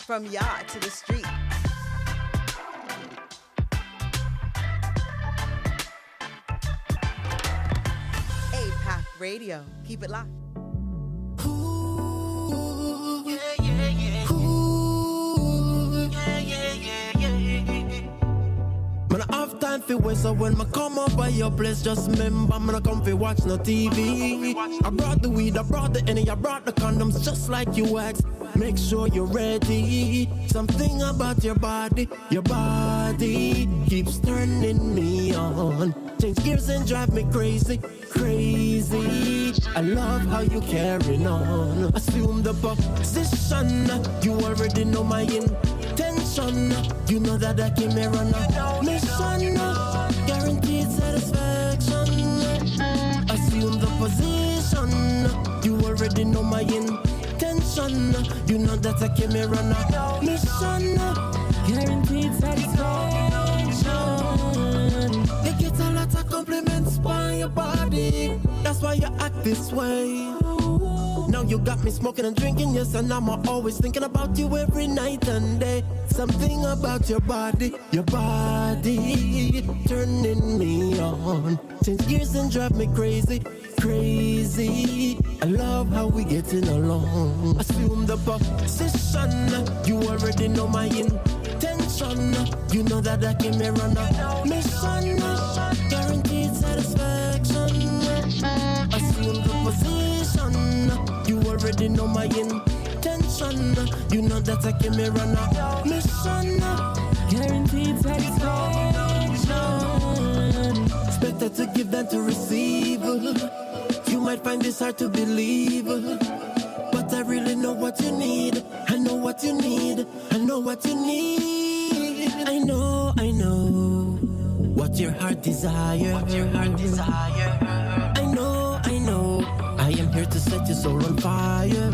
From yard to the street. APAC Radio. Keep it locked. Man, I have time for waste, so when I come up by your place, just remember, man, I come for watch no TV. I brought the weed, I brought the Henny, I brought the condoms, just like you asked. Make sure you're ready. Something about your body keeps turning me on. Change gears and drive me crazy, crazy. I love how you carrying on. Assume the position, you already know my intention. You know that I came here on a mission, guaranteed satisfaction. Assume the position, you already know my intention. You know that I came here on a mission, guaranteed satisfaction. You get a lot of compliments by your body, that's why you act this way. Now you got me smoking and drinking, yes, and I'm always thinking about you every night and day. Something about your body turning me on. Change gears and drive me crazy, crazy. I love how we getting along. Assume the position, you already know my intention. You know that I came here on a mission, guaranteed satisfaction. Assume the position, you already know my intention. You know that I came here on a mission, guaranteed satisfaction. It's better to give than to receive. You might find this hard to believe, but I really know what you need. I know what you need. I know what you need. I know what your heart desires. I know I am here to set your soul on fire.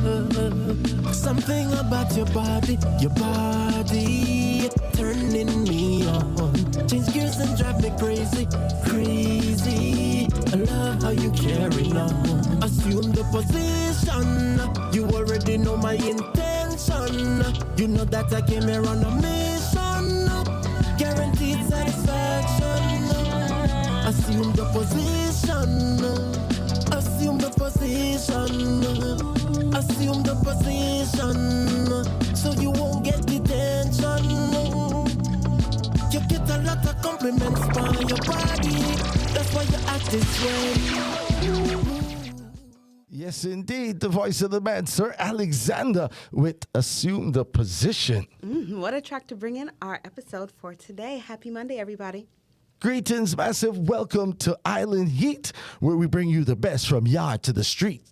Something about your body turning me on. Change gears and drive me crazy, crazy. I love how you carry on. Assume the position, you already know my intention. You know that I came here on a mission, guaranteed satisfaction. Assume the position, assume the position, assume the position, so you won't get detention. You get a lot of compliments by your body, that's why you act this way. Yes, indeed. The voice of the man, Sir Alexander, with Assume the Position. What a track to bring in our episode for today. Happy Monday, everybody. Greetings, massive welcome to Island Heat, where we bring you the best from yard to the street.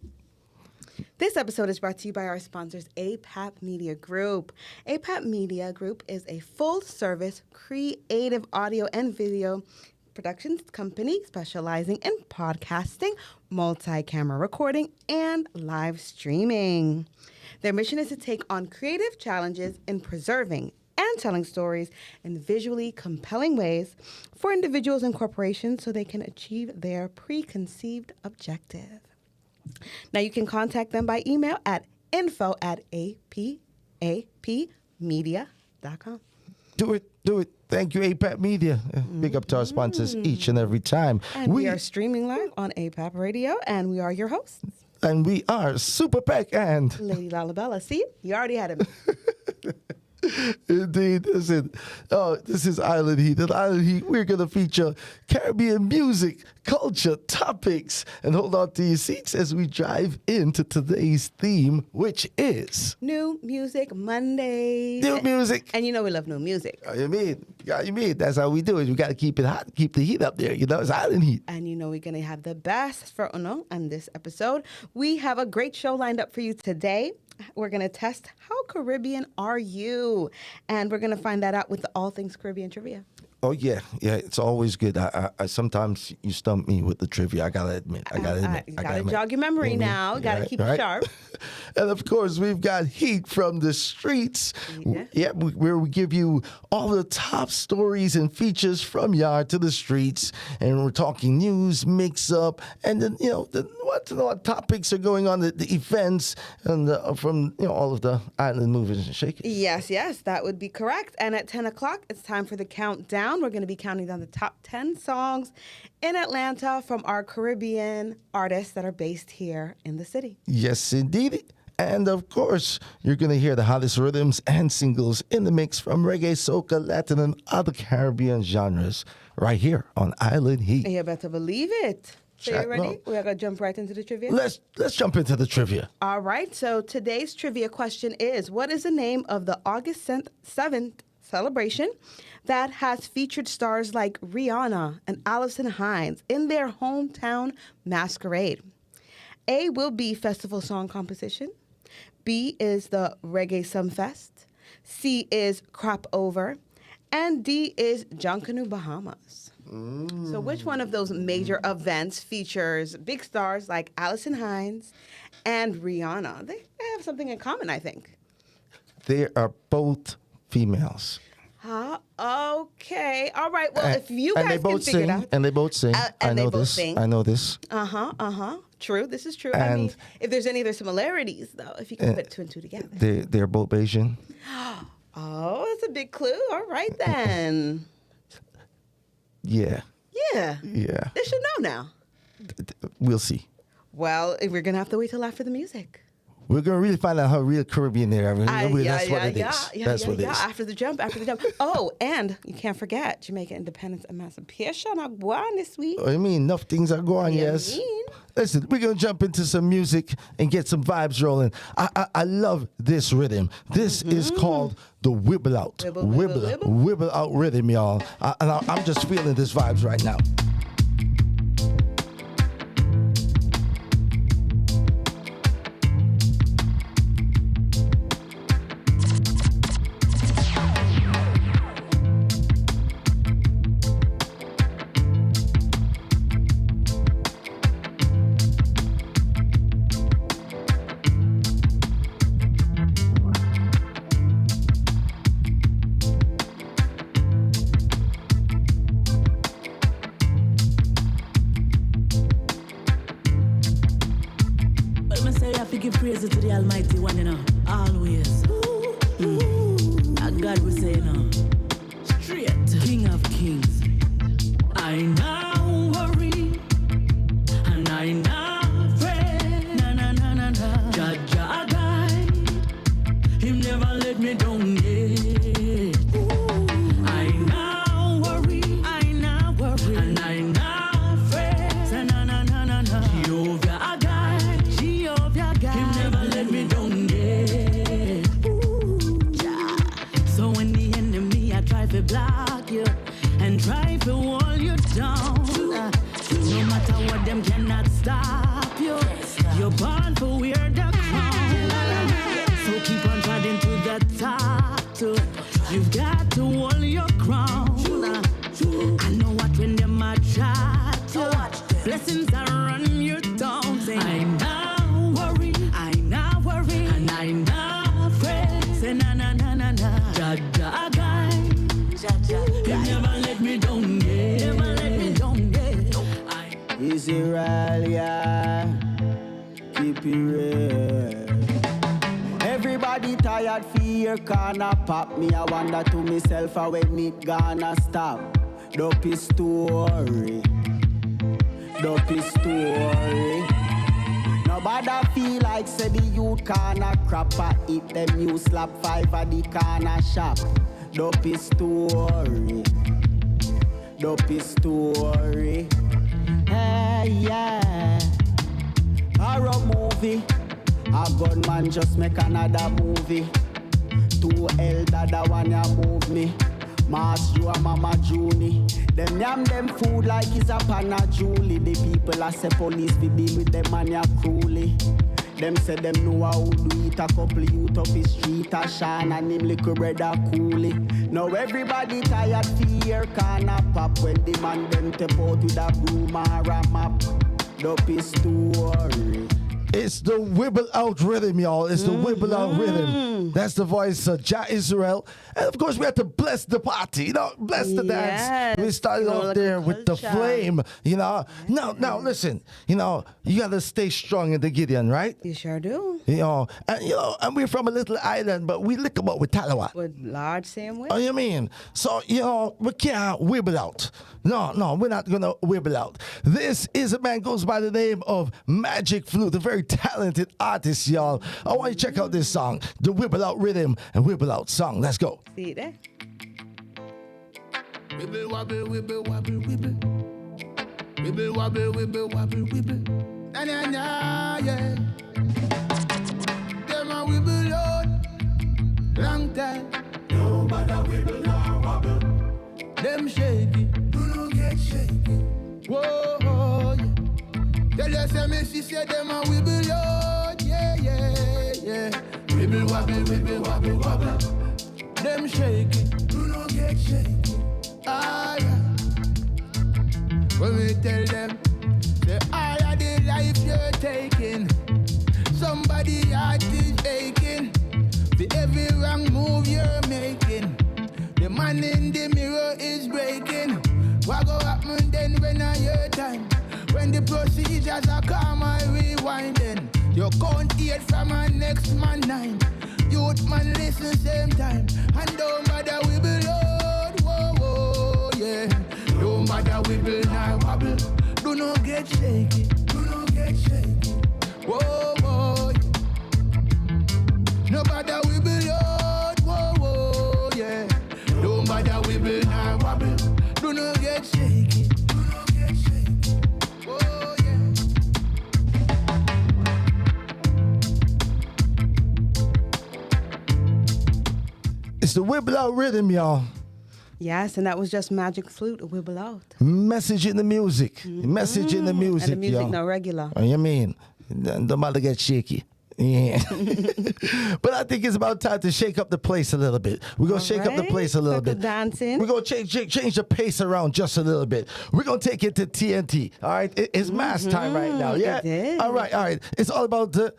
This episode is brought to you by our sponsors, APAP Media Group. APAP Media Group is a full-service creative audio and video productions company specializing in podcasting, multi-camera recording, and live streaming. Their mission is to take on creative challenges in preserving and telling stories in visually compelling ways for individuals and corporations so they can achieve their preconceived objective. Now you can contact them by email at info@apapmedia.com. Do it. Thank you, APAP Media. Big up to our sponsors each and every time. And we are streaming live on APAP Radio, and we are your hosts. And we are Super Peck and Lady Lalabella. See, you already had it. Indeed. Listen, this is Island Heat. And Island Heat, we're going to feature Caribbean music, culture, topics, and hold on to your seats as we drive into today's theme, which is New Music Mondays. new music. And you know we love new music. You mean? That's how we do it. We got to keep it hot, keep the heat up there. You know, it's Island Heat. And you know we're going to have the best for Uno on this episode. We have a great show lined up for you today. We're going to test how Caribbean are you? And we're going to find that out with the All Things Caribbean Trivia. Oh yeah, it's always good. I sometimes you stump me with the trivia. I gotta admit. You gotta jog your memory now. Gotta keep it sharp. And of course, we've got heat from the streets. Yeah, where we give you all the top stories and features from yard to the streets, and we're talking news, mix up, and then what topics are going on, the events, and from all of the island movers and shakers. Yes, that would be correct. And at 10 o'clock, it's time for the countdown. We're going to be counting down the top 10 songs in Atlanta from our Caribbean artists that are based here in the city. Yes, indeed. And of course, you're going to hear the hottest rhythms and singles in the mix from reggae, soca, Latin, and other Caribbean genres right here on Island Heat. You better believe it. So you ready? We're going to jump right into the trivia? Let's jump into the trivia. All right. So today's trivia question is, what is the name of the August 7th celebration that has featured stars like Rihanna and Allison Hines in their hometown masquerade? A will be Festival Song Composition. B is the Reggae Sumfest. C is Crop Over. And D is Junkanoo Bahamas. So which one of those major events features big stars like Allison Hines and Rihanna? They have something in common, I think. They are both females. Okay. All right. Well, if you guys can figure it out. And they both sing. I know this. I know this. True. This is true. I mean, if there's any other similarities, though, if you can put two and two together. They're both Asian. Oh, that's a big clue. All right, then. Yeah. Yeah. They should know now. We'll see. Well, we're going to have to wait till after the music. We're going to really find out how real Caribbean they are. That's what it is. That's what it is. After the jump. Oh, and you can't forget Jamaica Independence Emancipation are going this week. I mean, enough things are going, yes. Listen, we're going to jump into some music and get some vibes rolling. I love this rhythm. This is called the Wibble Out. Wibble Out rhythm, y'all. I'm just feeling this vibes right now. Give praises to the Almighty One, always. God will say, straight, King of Kings. I now worry, and I now pray. Na. Jah guide, Him never let me down yet. I now worry, and I now pray. Na. Jehovah guide. Him never let me down yet. So when the enemy I try to block you and try to wall you down, no matter what them cannot stop you. You're born for wear the crown. So keep on trying to the top too. You've got to wall your crown. I know what when them a try to. Blessings are run you down. Say I now worry, and I now pray. Say na. Jah guide. He never let me down, Israel, yeah. Keep it real. Everybody tired fear corner pop. Me I wonder to myself when it gonna stop. Dopey story. Nobody feel like say the youth corner crapper. Eat them you slap 5 at the corner shop. Dopey story. Hey, yeah. Horror movie. A gunman just make another movie. 2 elder, the one ya move me. Mass you and Mama Junie. Them yam them food like it's a panna Julie. The people a say police we deal with them and ya cruelly. Them say them know how do it. A couple youth up the street, a Shine and him little brother Coolie. Now everybody tired fear canna pop when the man them tap out with a broom or a map. Dope his story. It's the Wibble Out rhythm, y'all. It's the Wibble Out rhythm. That's the voice of Jah Israel. And of course, we have to bless the party, you know, bless the dance. We started off there with the flame, you know. Now, listen, you know, you got to stay strong in the Gideon, right? You sure do. You know, and we're from a little island, but we lick about with Talawa. With large same way. Oh, you mean? So, you know, we can't wibble out. No, we're not going to wibble out. This is a man goes by the name of Magic Flute, a very talented artist, y'all. I want you to check out this song, the Wibble Out Rhythm and Wibble Out song. Let's go. See it there? Wibble wobble, wibble wobble, wibble. Wibble wobble, wibble wobble, wibble. Na na na, yeah. Them a wibble out, long time. Nobody wibble nor wobble. Them shaky, do not get shaky. Whoa, yeah. Tell us a messy say them a wibble out, yeah. Wibble wobble, wibble wobble, wobble. Them shaky, do not get shaky. Ah, yeah. When we tell them, say, I are the life you're taking. Somebody heart is aching. For every wrong move you're making. The man in the mirror is breaking. What go happen then when I hear time? When the procedures are calm, I rewinding. You can't hear from my next man 9. Youth man listen same time. And don't bother wibble out, whoa, yeah. Don't bother wibble nor wobble. Do not get shaky, do not get shaky. Whoa, yeah. No bother wibble out, whoa, yeah. Don't bother wibble nor wobble. Do not get shaky, do not get shaky. Whoa, yeah. It's the Wibble Out rhythm, y'all. Yes, and that was just Magic Flute, a Wibble Out. Message in the music. Message in the music, And the music y'all. no regular. Oh, you mean? Don't matter get shaky. Yeah. But I think it's about time to shake up the place a little bit. We're going to shake up the place a little bit. Dancing. We're going to change the pace around just a little bit. We're going to take it to TNT. All right? It's mass time right now. Yeah. It is. All right. It's all about the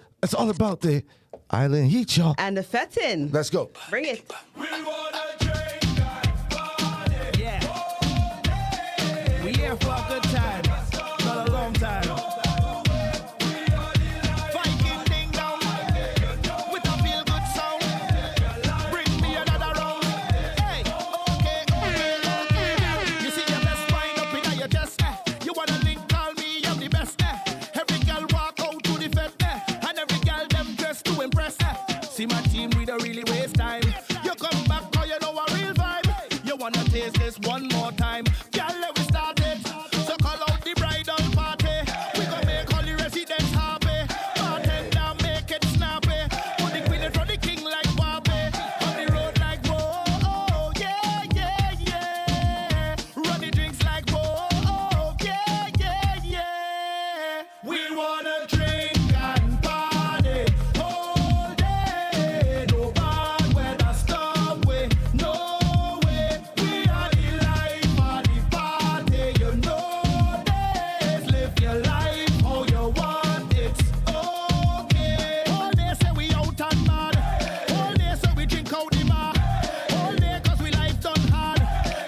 island heat, y'all. And the fettin'. Let's go. Bring it. We wanna drink and party. Yeah. We here for a good time. Not a long time. Viking ding dong. With a feel good sound. Bring me another round. Hey, okay. You see your best wind up in your chest. You wanna link, call me, I'm the best. Every girl walk out to the fed. And every girl them dress to impress. See my team, we don't really waste time. You come back, cause you know a real vibe. You wanna taste this one more time. Girl, let we start it. So call out the bridal party. We gon' make all the residents happy. Bartender, make it snappy. Put the queen in front of the king like Barbie. On the road like whoa, oh, yeah. Run the drinks like whoa, oh, yeah. We wanna drink and party all day. No bad weather stop we, no way. We are the life of the party. You know this. Live your life how you want it. Okay. All day say we out and mad. All day say we drink out the bar. All day cause we life done hard.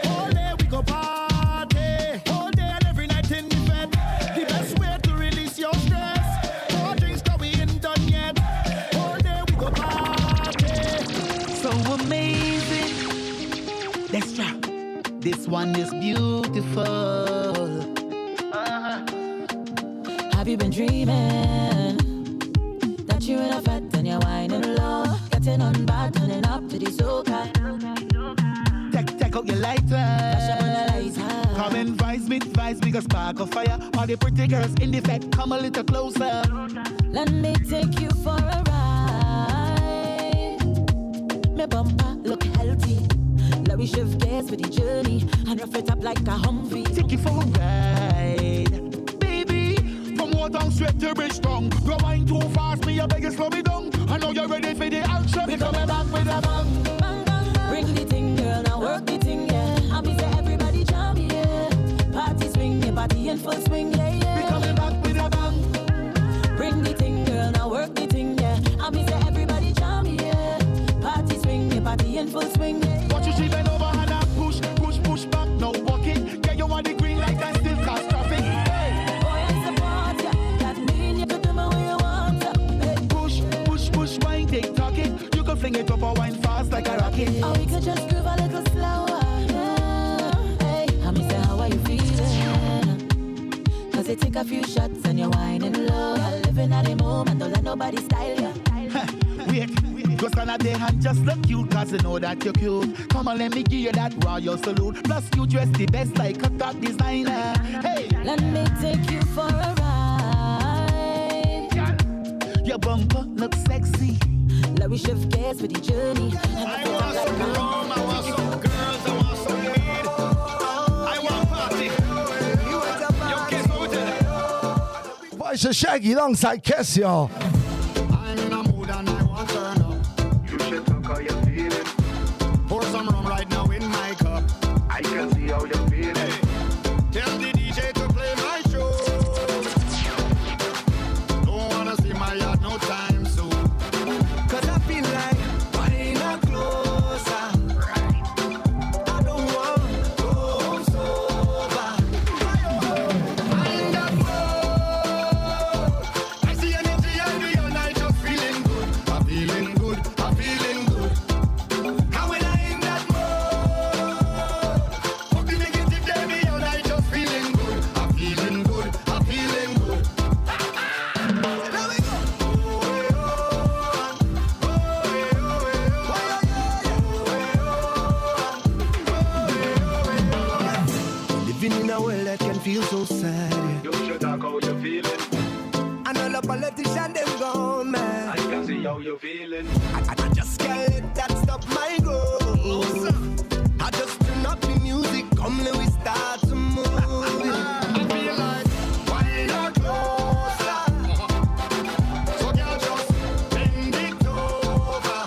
All day we go party. All day and every night in the bed. The best way to release your stress. More drinks cause we ain't done yet. All day we go party. So amazing. Extra. This one is beautiful. Have you been dreaming that you're in a fat and you're whining low, getting on bad, turning up to the soca? Take out your lighter. Flash up on the lights, Come and vise me, cause spark of fire. All the pretty girls in the fed, come a little closer. Let me take you for a ride. My bumper look healthy. Let me shift gears for the journey and rough it up like a Humvee. Take you for a ride. Baby, from Port down straight to Bridgetown. Go wine too fast, me, you beg you slow me down. I know you're ready for the action. We coming back with a bang. Bang, bang, bang. Bring the thing, girl, now work the thing, yeah. I mean, say everybody jam, yeah. Party swing, yeah, party in full swing, yeah, yeah. We coming back with a bang. Bring the thing, girl, now work the thing, yeah. I mean, say everybody jam, yeah. Party swing, yeah, party in full swing, yeah, yeah. Watch you, she bend over and I push back, no walking. Get you on the green like that still cause traffic. Hey. Boy, I support ya. That mean you could do me where you want ya. Hey. Push, wine, take talking. You can fling it up or wine fast like a rocket. Or we could just groove a little slower, yeah. Hey, I mean, say how are you feeling? Cause you take a few shots and you're whining low. You're living at the moment, don't let nobody style ya. Wait, go stand at there and just look cute, cause you know that you're cute. Come on, let me give you that royal salute. Plus you dress the best like a top designer. Hey, let me take you for a ride. Your bumper looks sexy. Let me shift gears for the journey. I want some rum, I want some girls, I want some weed. I want party. Yo, guess what we did? Boys are Shaggy alongside Kess, y'all. I'm in a mood and I want turn up. You should talk how you're feeling. Pour some rum right now in my cup. I can see how you're feeling. Tell the DJ to play my show. Don't wanna see my yard no time soon. Cause I feel like why not closer? I don't want to go sober. I'm that boy. I see energy and the and I just feeling good. I'm feeling good, I'm feeling good. And when I in that mode, fuck the negative day me and I just feeling good. I'm feeling good, I'm feeling good. There we go. Living in a world that can feel so sad. Yeah. You should talk how you're feeling. And all the politicians, them gone, man. I can see how you're feeling. I just can't let that stop my growth. I just turn up the music, come let we start to move. I feel like why not closer? So girl just bend it over.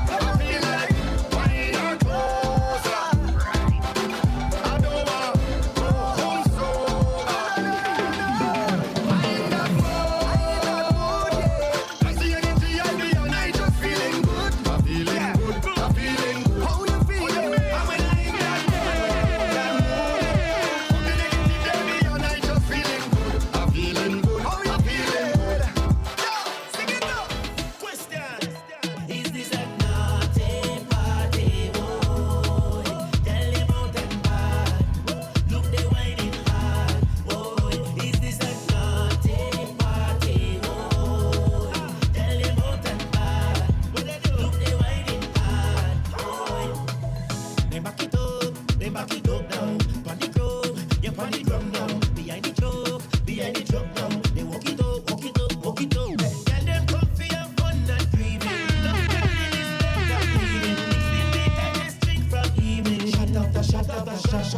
I feel like why not closer? I don't wanna go home sober. I'm that boy. I see energy and me and I just feeling good. I'm feeling good. I'm feeling good. How you feeling? And when I in that mood, fuck the negative day me and I just feeling good. I'm feeling good. I'm feeling good. Sing it up. Question. Is this a naughty party? Boy, tell them out and bad. Look, they whining hard. Boy, is this a naughty party? Boy, tell them out and bad. Look, they whining hard. Boy, they back it up now. Pon the ground, yeah, pon the drum now. Behind the truck now. They walk it up, walk it up, walk it up. Tell them come for your fun and dreaming. Love telling is better breathing. Mixing beat and this drink from evening. Shut up.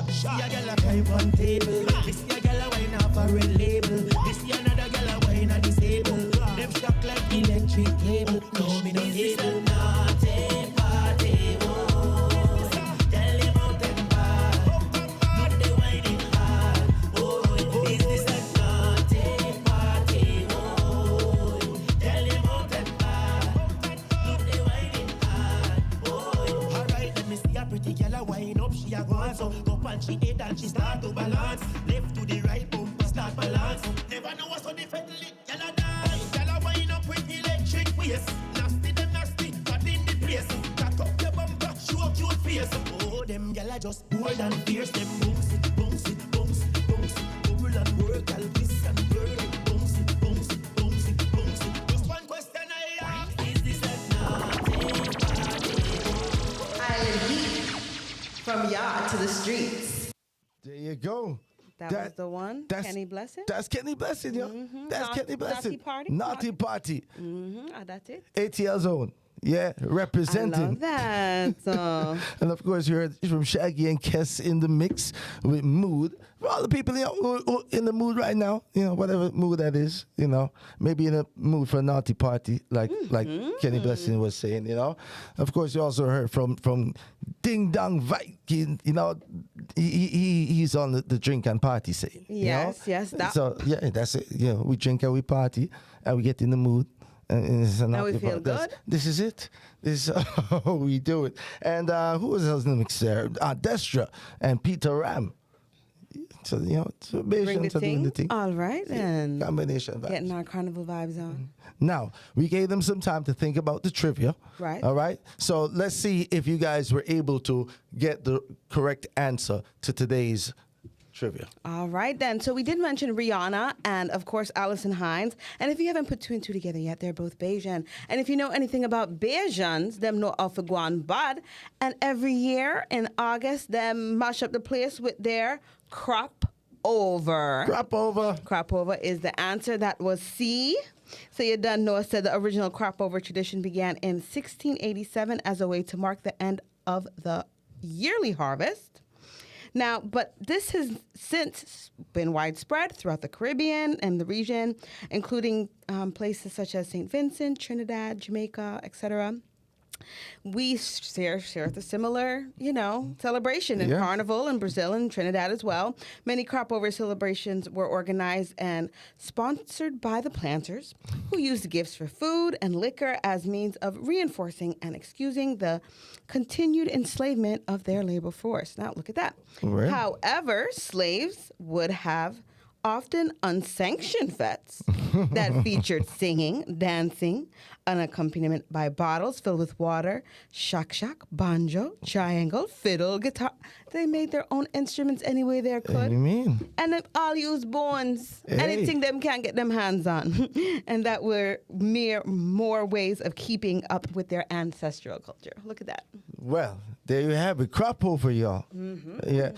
See a girl a climb on table. This a girl a wine off a red label. This another girl a wine a disable. Them shock like electric cable. No, me no table. Naughty party, oh. Tell them out and bad. Look, they whining hard. Oh, is this a naughty party, oh. Tell them out and bad. Look, they whining hard. Oh, alright, let me see a pretty girl a wine up. She a go on so up and she head and she start to balance. Left to the right bumper start balance. Never know what's so differently. Girl a dance, girl a wine up with electric waist. Nasty them nasty, bad in the place. Cock up your bumper, show a cute face. Oh, them girl a just bold and fierce. Them bounce it, bounce it, bounce it, bounce it. Bubble and work, Elvis and burn it. Bounce it, bounce it, bounce it, bounce it. Just one question I ask. Is this a naughty party? Island Heat. From yard to the streets. There you go. That was the one. Kenny Blessing. That's Kenny Blessing, yo. That's Kenny Blessing. Naughty Party. Naughty Party. That's it. ATL Zone. Yeah, I representing. love that. So, And of course, you heard from Shaggy and Kess in the mix with Mood. For all the people who in the mood right now, whatever mood that is, maybe in a mood for a naughty party, like Kenny Blessing was saying, Of course, you also heard from Ding Dong Viking, he's on the drink and party scene. yes. So, yeah, that's it. We drink and we party and we get in the mood. Now we feel good. This is it. This is how we do it. And who was else in the mix there? Destra and Peter Ram. So, so Bring the doing the thing. thing. All right, then. Combination of vibes. Getting our carnival vibes on. Now, we gave them some time to think about the trivia. Right. All right. So let's see if you guys were able to get the correct answer to today's trivia. All right, then. So we did mention Rihanna and, of course, Alison Hines. And if you haven't put two and two together yet, they're both Bajan. And if you know anything about Bajans, them know Alpha Guan Bad. And every year in August, them mash up the place with their crop over. Crop over. Crop over is the answer. That was C. So you done know said the original crop over tradition began in 1687 as a way to mark the end of the yearly harvest. Now, but this has since been widespread throughout the Caribbean and the region, including places such as St. Vincent, Trinidad, Jamaica, etc. We share the similar, celebration in Carnival in Brazil and Trinidad as well. Many crop over celebrations were organized and sponsored by the planters, who used gifts for food and liquor as means of reinforcing and excusing the continued enslavement of their labor force. Now, look at that. Right. However, slaves would have often unsanctioned fetes that featured singing, dancing, an accompaniment by bottles filled with water, shak, banjo, triangle, fiddle, guitar. They made their own instruments any way they could. What do you mean? And they all used bones. Hey. Anything them can't get them hands on. And that were more ways of keeping up with their ancestral culture. Look at that. Well, there you have it. Crop over, y'all. Yeah.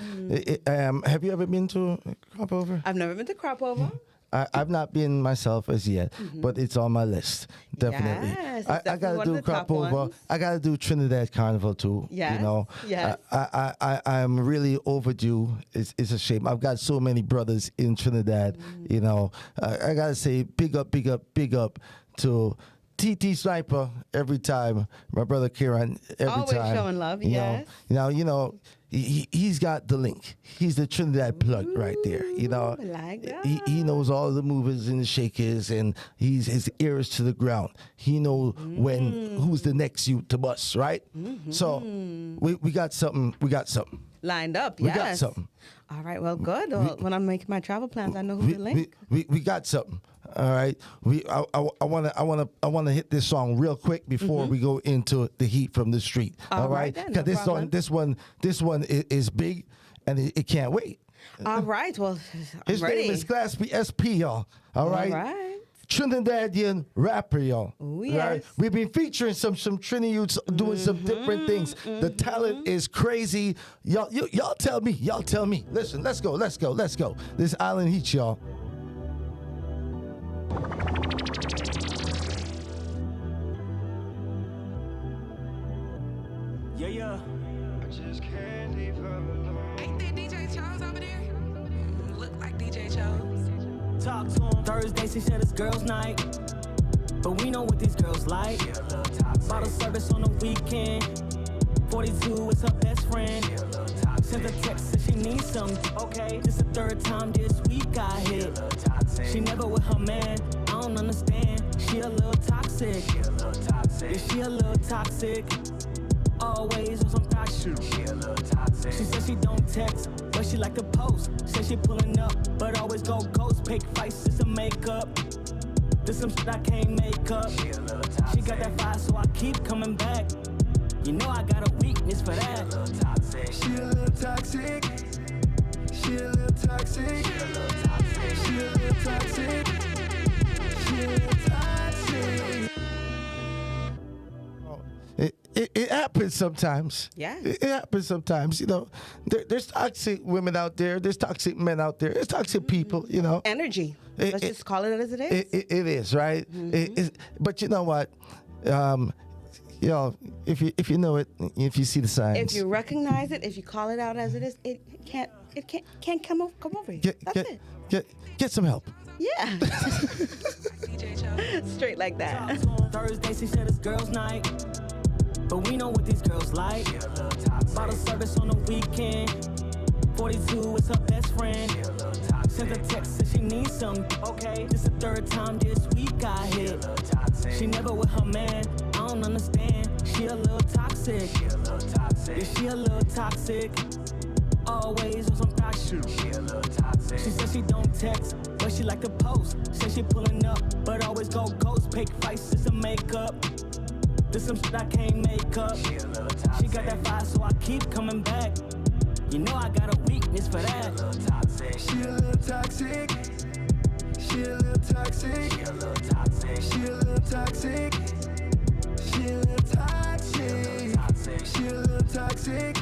Have you ever been to crop over? I've never been to crop over. I've not been myself as yet, but it's on my list. Definitely. Yes, it's I definitely gotta one of do the crop top over. ones. I gotta do Trinidad Carnival too. Yes, yes. I'm really overdue. It's a shame. I've got so many brothers in Trinidad. I gotta say big up to TT Sniper every time. My brother Kieran every Always time. showing love, yes. He's got the link. He's the Trinidad plug right there. I like that. He knows all the movers and the shakers, and his ear is to the ground. He knows who's the next youth to bust, right? So we got something. We got something. Lined up, We yes. got something. All right, well, good. Well, when I'm making my travel plans, I know who to link. We got something. All right. I wanna hit this song real quick before we go into the heat from the street. All All right. right then, Because no problem. this one is big, and it can't wait. All right, well, I'm His ready. name is Class B SP, y'all. All right. All right. Trinidadian rapper, y'all. Oh, Right? yes. We've been featuring some Trini youths doing some different things. The talent is crazy. Y'all tell me. Y'all tell me. Listen, let's go. This Island Heat, y'all. Yeah. Ain't that DJ Chose over there? Look like DJ Chose. Talk to him. Thursday, she said it's girls' night. But we know what these girls like. Bottle service on the weekend. 42 is her best friend. Sent a text, said she needs some. Okay, this the third time this week I hit. She never with her man. I don't understand. She a little toxic. Yeah, she a little toxic. Always on some thot shit. She said she don't text, but she like to post. Said she pulling up, but always go ghost. Pick fights, just some makeup. This some shit I can't make up. She got that fire, so I keep coming back. You know I got a weakness for that. She a little toxic. She a little toxic. She a little toxic. She a little toxic. She a little toxic. It happens sometimes. Yeah. It happens sometimes. There's toxic women out there. There's toxic men out there. There's toxic people. Energy. Let's just call it as it is. It is, right? But you know what? you know, if you know it, if you see the signs, If you recognize it, if you call it out as it is, it can't come over you. That's it. get some help. Yeah. DJ Chose. Straight like that. Thursday, she said it's girls' night. But we know what these girls like. Bottle service on the weekend. 42 is her best friend. Sent a text, said she needs some. Okay, this the third time this week I hit. She never with her man. I don't understand. She a little toxic. Is she a little toxic? Always on some thot shit. She said she don't text, but she like to post. Said she pulling up, but always go ghost. Pick prices and makeup. This some shit I can't make up. She got that fire, so I keep coming back. You know I got a weakness for that. She a little toxic. She a little toxic. She a little toxic. She a little toxic. She a little toxic. She a little toxic.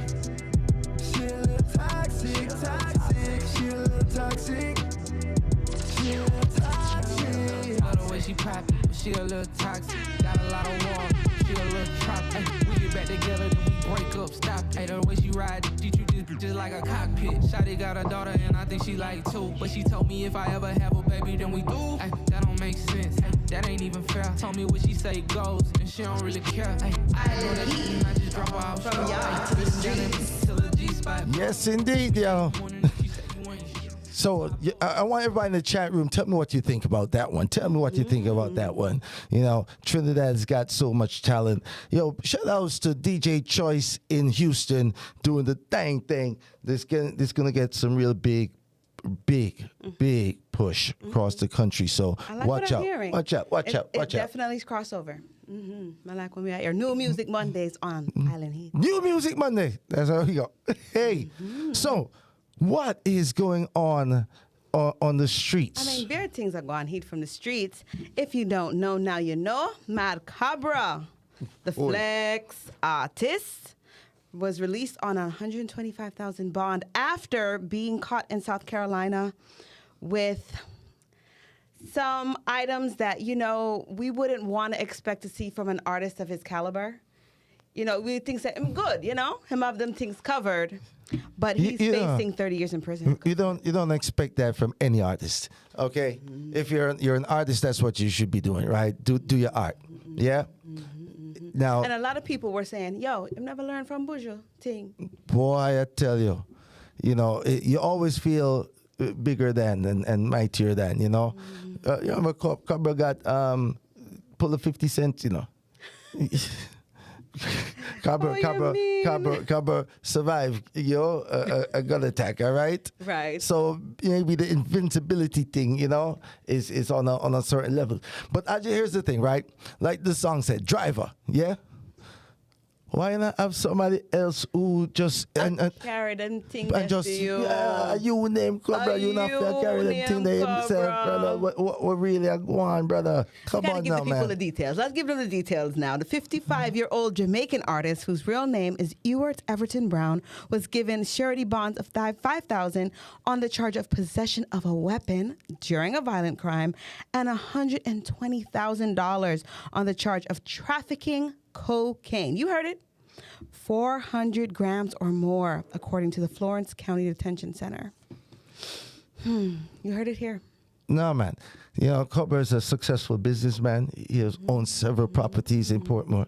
She a little toxic. Toxic. She a little toxic. She a little toxic. Love the way she poppin', but she a little toxic. Got a lot of water, she a little tropic. We get back together, then we break up. Stop it. Hey, the way she ride, she treat this bitch just like a cockpit. Shawty got a daughter, and I think she like two. But she told me if I ever have a baby, then we do. Ay, that don't make sense. Ay, that ain't even fair. Told me what she say goes, and she don't really care. Ay, I know that she and I just drop her off. From y'all to the streets. To the G-spot. Yes, indeed, yo. So I want everybody in the chat room, tell me what you think about that one. Tell me what you think about that one. You know, Trinidad's got so much talent. Yo, shout outs to DJ Choice in Houston doing the dang thing. This gonna get some real big push across the country. So I like watch what I'm out. hearing. Watch out. It definitely is crossover. I like when we out here. New Music Mondays on Island Heat. New Music Monday. That's how we go. Hey, so what is going on the streets? I mean, bare things are going heat from the streets. If you don't know, now you know. Mad Cobra, the Flex artist, was released on a $125,000 bond after being caught in South Carolina with some items that, you know, we wouldn't want to expect to see from an artist of his caliber. You know, we think that good, you know, him have them things covered, but he's facing 30 years in prison. You don't expect that from any artist, okay? If you're an artist, that's what you should be doing, right? Do your art, yeah. Now, And a lot of people were saying, "Yo, you never learned from Buju thing." boy, I tell you, you know, you always feel bigger than and mightier than, you know. You know, Cobra got pull a 50 cents, you know. Cobra survived, a gun attack, all right? Right. So maybe the invincibility thing, you know, is on a certain level. But Ajay, here's the thing, right? Like the song said, driver, yeah? Why not have somebody else who just carry them things and just you. you name Cobra, you not fair carry them thing they himself, brother. What really are going on, brother? Come Gotta on give now, the people man. the details. Let's give them the details now. The 55-year-old Jamaican artist, whose real name is Ewart Everton Brown, was given surety bonds of $5,000 on the charge of possession of a weapon during a violent crime and $120,000 on the charge of trafficking cocaine. You heard it. 400 grams or more, according to the Florence County Detention Center. You heard it here. No, man. You know, Cobra is a successful businessman. He has owned several properties in Portmore.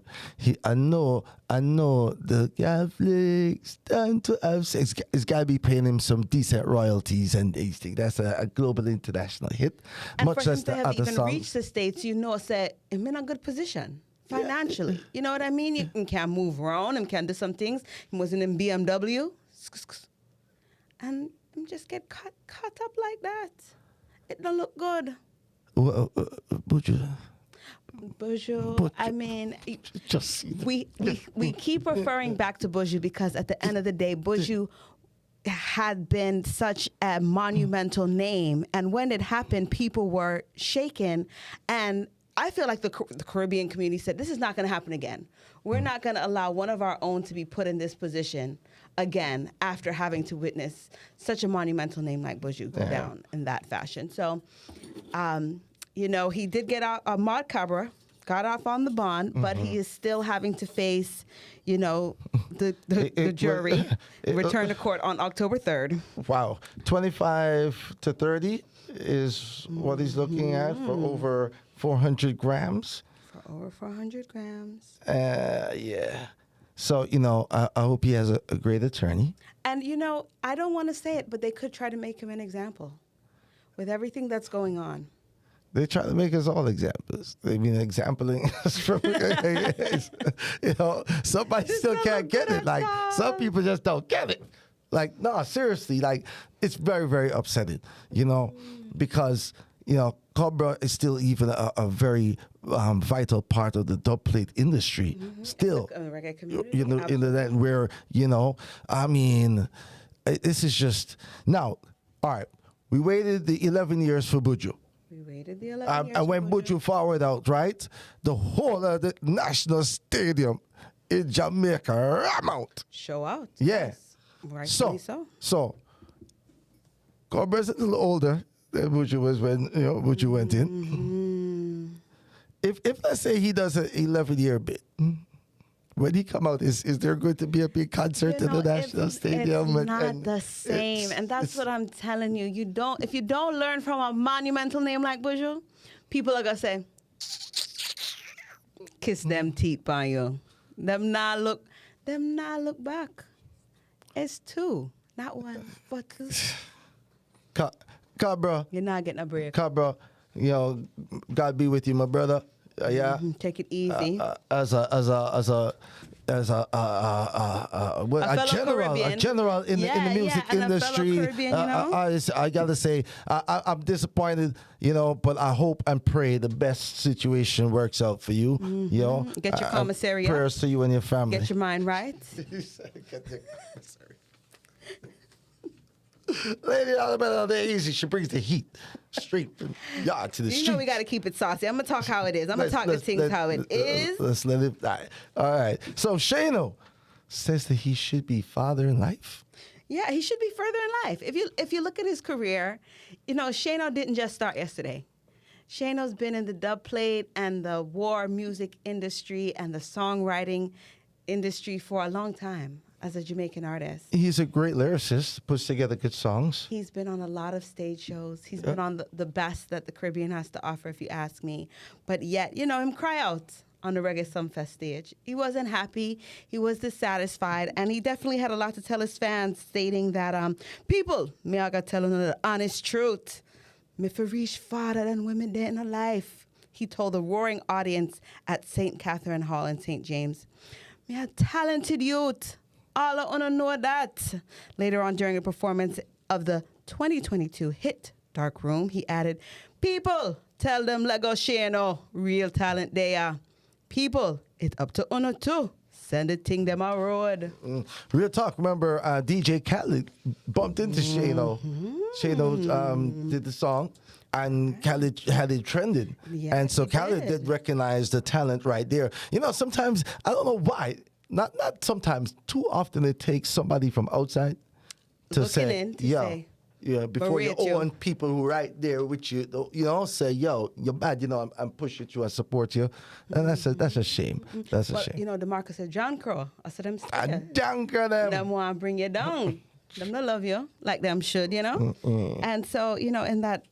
I know the guy flicks time to have sex. It's got to be paying him some decent royalties and these things. That's a global international hit. And much for him as to the have other even songs. reached the States, you know, said, I'm in a good position financially. You know what I mean? You can move around and can do some things. He wasn't in BMW. And just get caught up like that. It don't look good. Buju. I mean, Just we keep referring back to Buju because at the end of the day, Buju had been such a monumental name. And when it happened, people were shaken. And I feel like the Caribbean community said, this is not going to happen again. We're not going to allow one of our own to be put in this position again after having to witness such a monumental name like Buju go down in that fashion. So, you know, he did get out. Mad Cobra got off on the bond, but he is still having to face, you know, the jury. Return to court on October 3rd. Wow. 25 to 30 is what he's looking at for over 400 grams. For over 400 grams. Yeah. So, you know, I hope he has a great attorney. And, you know, I don't want to say it, but they could try to make him an example with everything that's going on. They try to make us all examples. They mean exampling us from, you know, somebody still can't get it. Like, some people just don't get it. Like, no, seriously, like, it's very, very upsetting, you know, because, you know, Cobra is still even a very vital part of the dubplate industry. Still, In the reggae community, you know, in that where, you know, I mean, this is just, now, all right, we waited the 11 years for Buju. We waited the 11 years. And when for Buju forward out, right, the whole of the national stadium in Jamaica ram out. Show out. Yeah. Yes. Rightfully So, Cobra's a little older than Buju was when, you know, Buju went in. If let's say he does an 11-year bit, when he come out, is there going to be a big concert You in know, the national stadium? It's not the same, and that's what I'm telling you. If you don't learn from a monumental name like Buju, people are gonna say, "Kiss them teeth, by you." Them not look back. It's two, not one, but two. Cobra, You're not getting a break. Cobra, you know, God be with you, my brother. Yeah. Take it easy. As a general in the music and industry, a fellow Caribbean, you know? I gotta say, I'm disappointed, you know, but I hope and pray the best situation works out for you. You know, Get your commissary up. prayers to you and your family. Get your mind right. Lady on the easy, she brings the heat straight from yard to the street. You know we got to keep it saucy. I'm going to talk how it is. I'm going to talk the things how it is. Let's let it die. All right. So Shano says that he should be father in life. Yeah, he should be further in life. If you look at his career, you know, Shano didn't just start yesterday. Shano's been in the dubplate and the war music industry and the songwriting industry for a long time as a Jamaican artist. He's a great lyricist, puts together good songs. He's been on a lot of stage shows. He's been on the best that the Caribbean has to offer, if you ask me. But yet, you know, him cry out on the Reggae Sumfest stage. He wasn't happy. He was dissatisfied. And he definitely had a lot to tell his fans, stating that, people, me I got telling them the honest truth. Me for reach farther than women did in her life. He told the roaring audience at St. Catherine Hall in St. James. Me a talented youth. All I wanna know that. Later on during a performance of the 2022 hit Dark Room, he added, people, tell them Lego Shano, real talent they are. People, it's up to uno too. Send the thing them a road. Real talk. Remember, DJ Khaled bumped into Shano. Shano did the song, and Khaled had it trended. Yes, and so he Khaled did recognize the talent right there. You know, sometimes, I don't know why, not sometimes, too often it takes somebody from outside to Looking say, in to yo, say, yeah, before your berate you. own people who right there with you, you know, say, yo, you're bad, you know, I'm pushing you, I support you. And that's a shame. That's a But, shame. you know, DeMarco said, John Crow. I said, them I scared. danker them. Them want to bring you down. Them don't love you like them should, you know? And so, you know, in that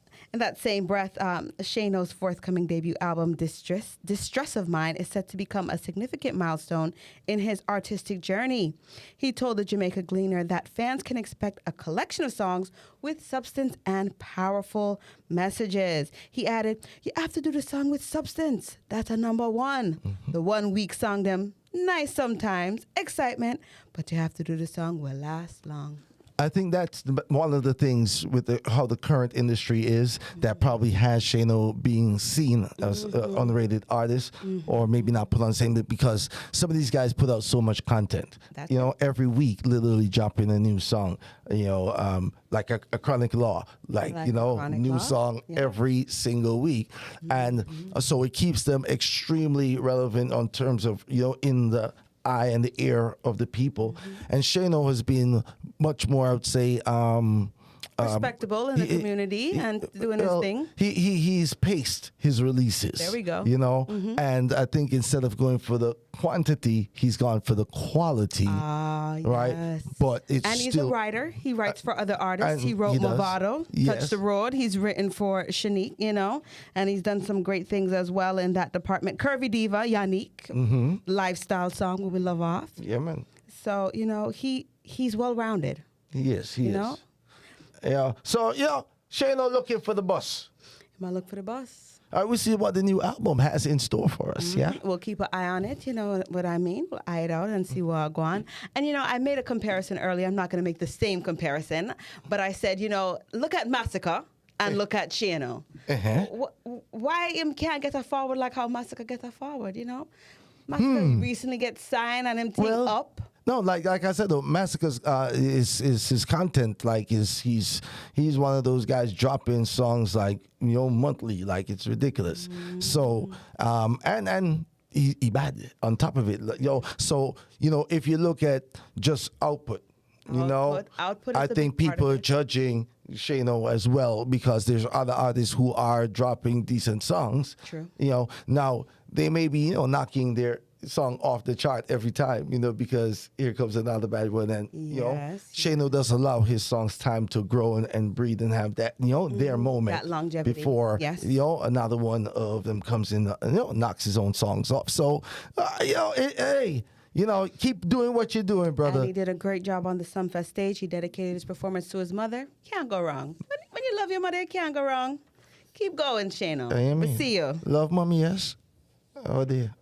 same breath, Shano's forthcoming debut album, Distress of Mine, is set to become a significant milestone in his artistic journey. He told the Jamaica Gleaner that fans can expect a collection of songs with substance and powerful messages. He added, you have to do the song with substance. That's a number one. The 1 week song, them nice sometimes, excitement, but you have to do the song will last long. I think that's one of the things with how the current industry is that probably has Shano being seen as an underrated artist, or maybe not put on the same, because some of these guys put out so much content. That's you know, every week, literally dropping a new song. You know, like a Chronic Law, like you know, Chronic new Law, song yeah. every single week, and so it keeps them extremely relevant on terms of, you know, in the eye and the ear of the people. And Shano has been much more, I would say, respectable in the community and doing his thing. He's paced his releases. There we go. You know, and I think instead of going for the quantity, he's gone for the quality. Right, Yes. but it's and he's still, a writer. He writes for other artists. and He wrote he does. Movado, Yes. Touch the Road. He's written for Shanique, you know, and he's done some great things as well in that department. Curvy Diva, Yannick, lifestyle song we love off. Yeah, man. So, you know, he's well-rounded. He is. He You is. know? Yeah. So yeah, Shano looking for the bus. Am I look for the bus? All right, we'll see what the new album has in store for us. Yeah. We'll keep an eye on it. You know what I mean? We'll eye it out and see where go on. And, you know, I made a comparison earlier. I'm not going to make the same comparison. But I said, you know, look at Massacre and look at Shano. Why him can't get a forward like how Massacre get a forward, you know? Massacre recently get signed and him thing up. No, like I said, though, Massacre's is his content. Like he's one of those guys dropping songs like monthly. Like it's ridiculous. So and he bad on top of it. So if you look at just output, Output is I the think big part people of are it. judging Shano as well because there's other artists who are dropping decent songs. True. Now they may be knocking their song off the chart every time, because here comes another bad one, and Yes. Shano does allow his songs time to grow and breathe and have that their moment, that longevity. before Yes. another one of them comes in, knocks his own songs off. So hey, keep doing what you're doing, brother. And he did a great job on the Sumfest stage. He dedicated his performance to his mother. Can't go wrong. When you love your mother, you can't go wrong. Keep going, Shano. Amen. We'll see you. Love mommy, yes. Oh dear.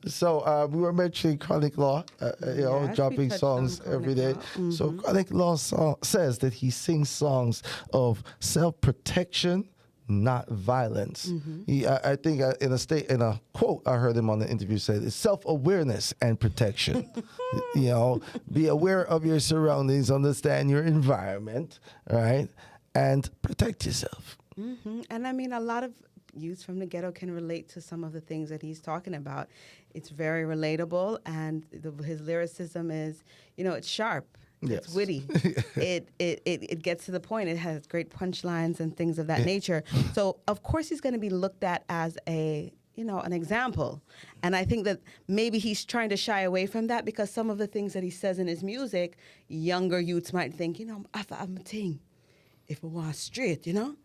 So we were mentioning Chronic Law, Yes, we dropping touched songs on every Chronic day. Law. So Chronic Law says that he sings songs of self-protection, not violence. I think in a quote I heard him on the interview said it's self-awareness and protection. Be aware of your surroundings, understand your environment, right, and protect yourself. And I mean, a lot of youth from the ghetto can relate to some of the things that he's talking about. It's very relatable, and his lyricism is, it's sharp. Yes. It's witty. It gets to the point. It has great punchlines and things of that nature. So of course he's going to be looked at as an example. And I think that maybe he's trying to shy away from that because some of the things that he says in his music, younger youths might think, I'm a thing. If I want straight, And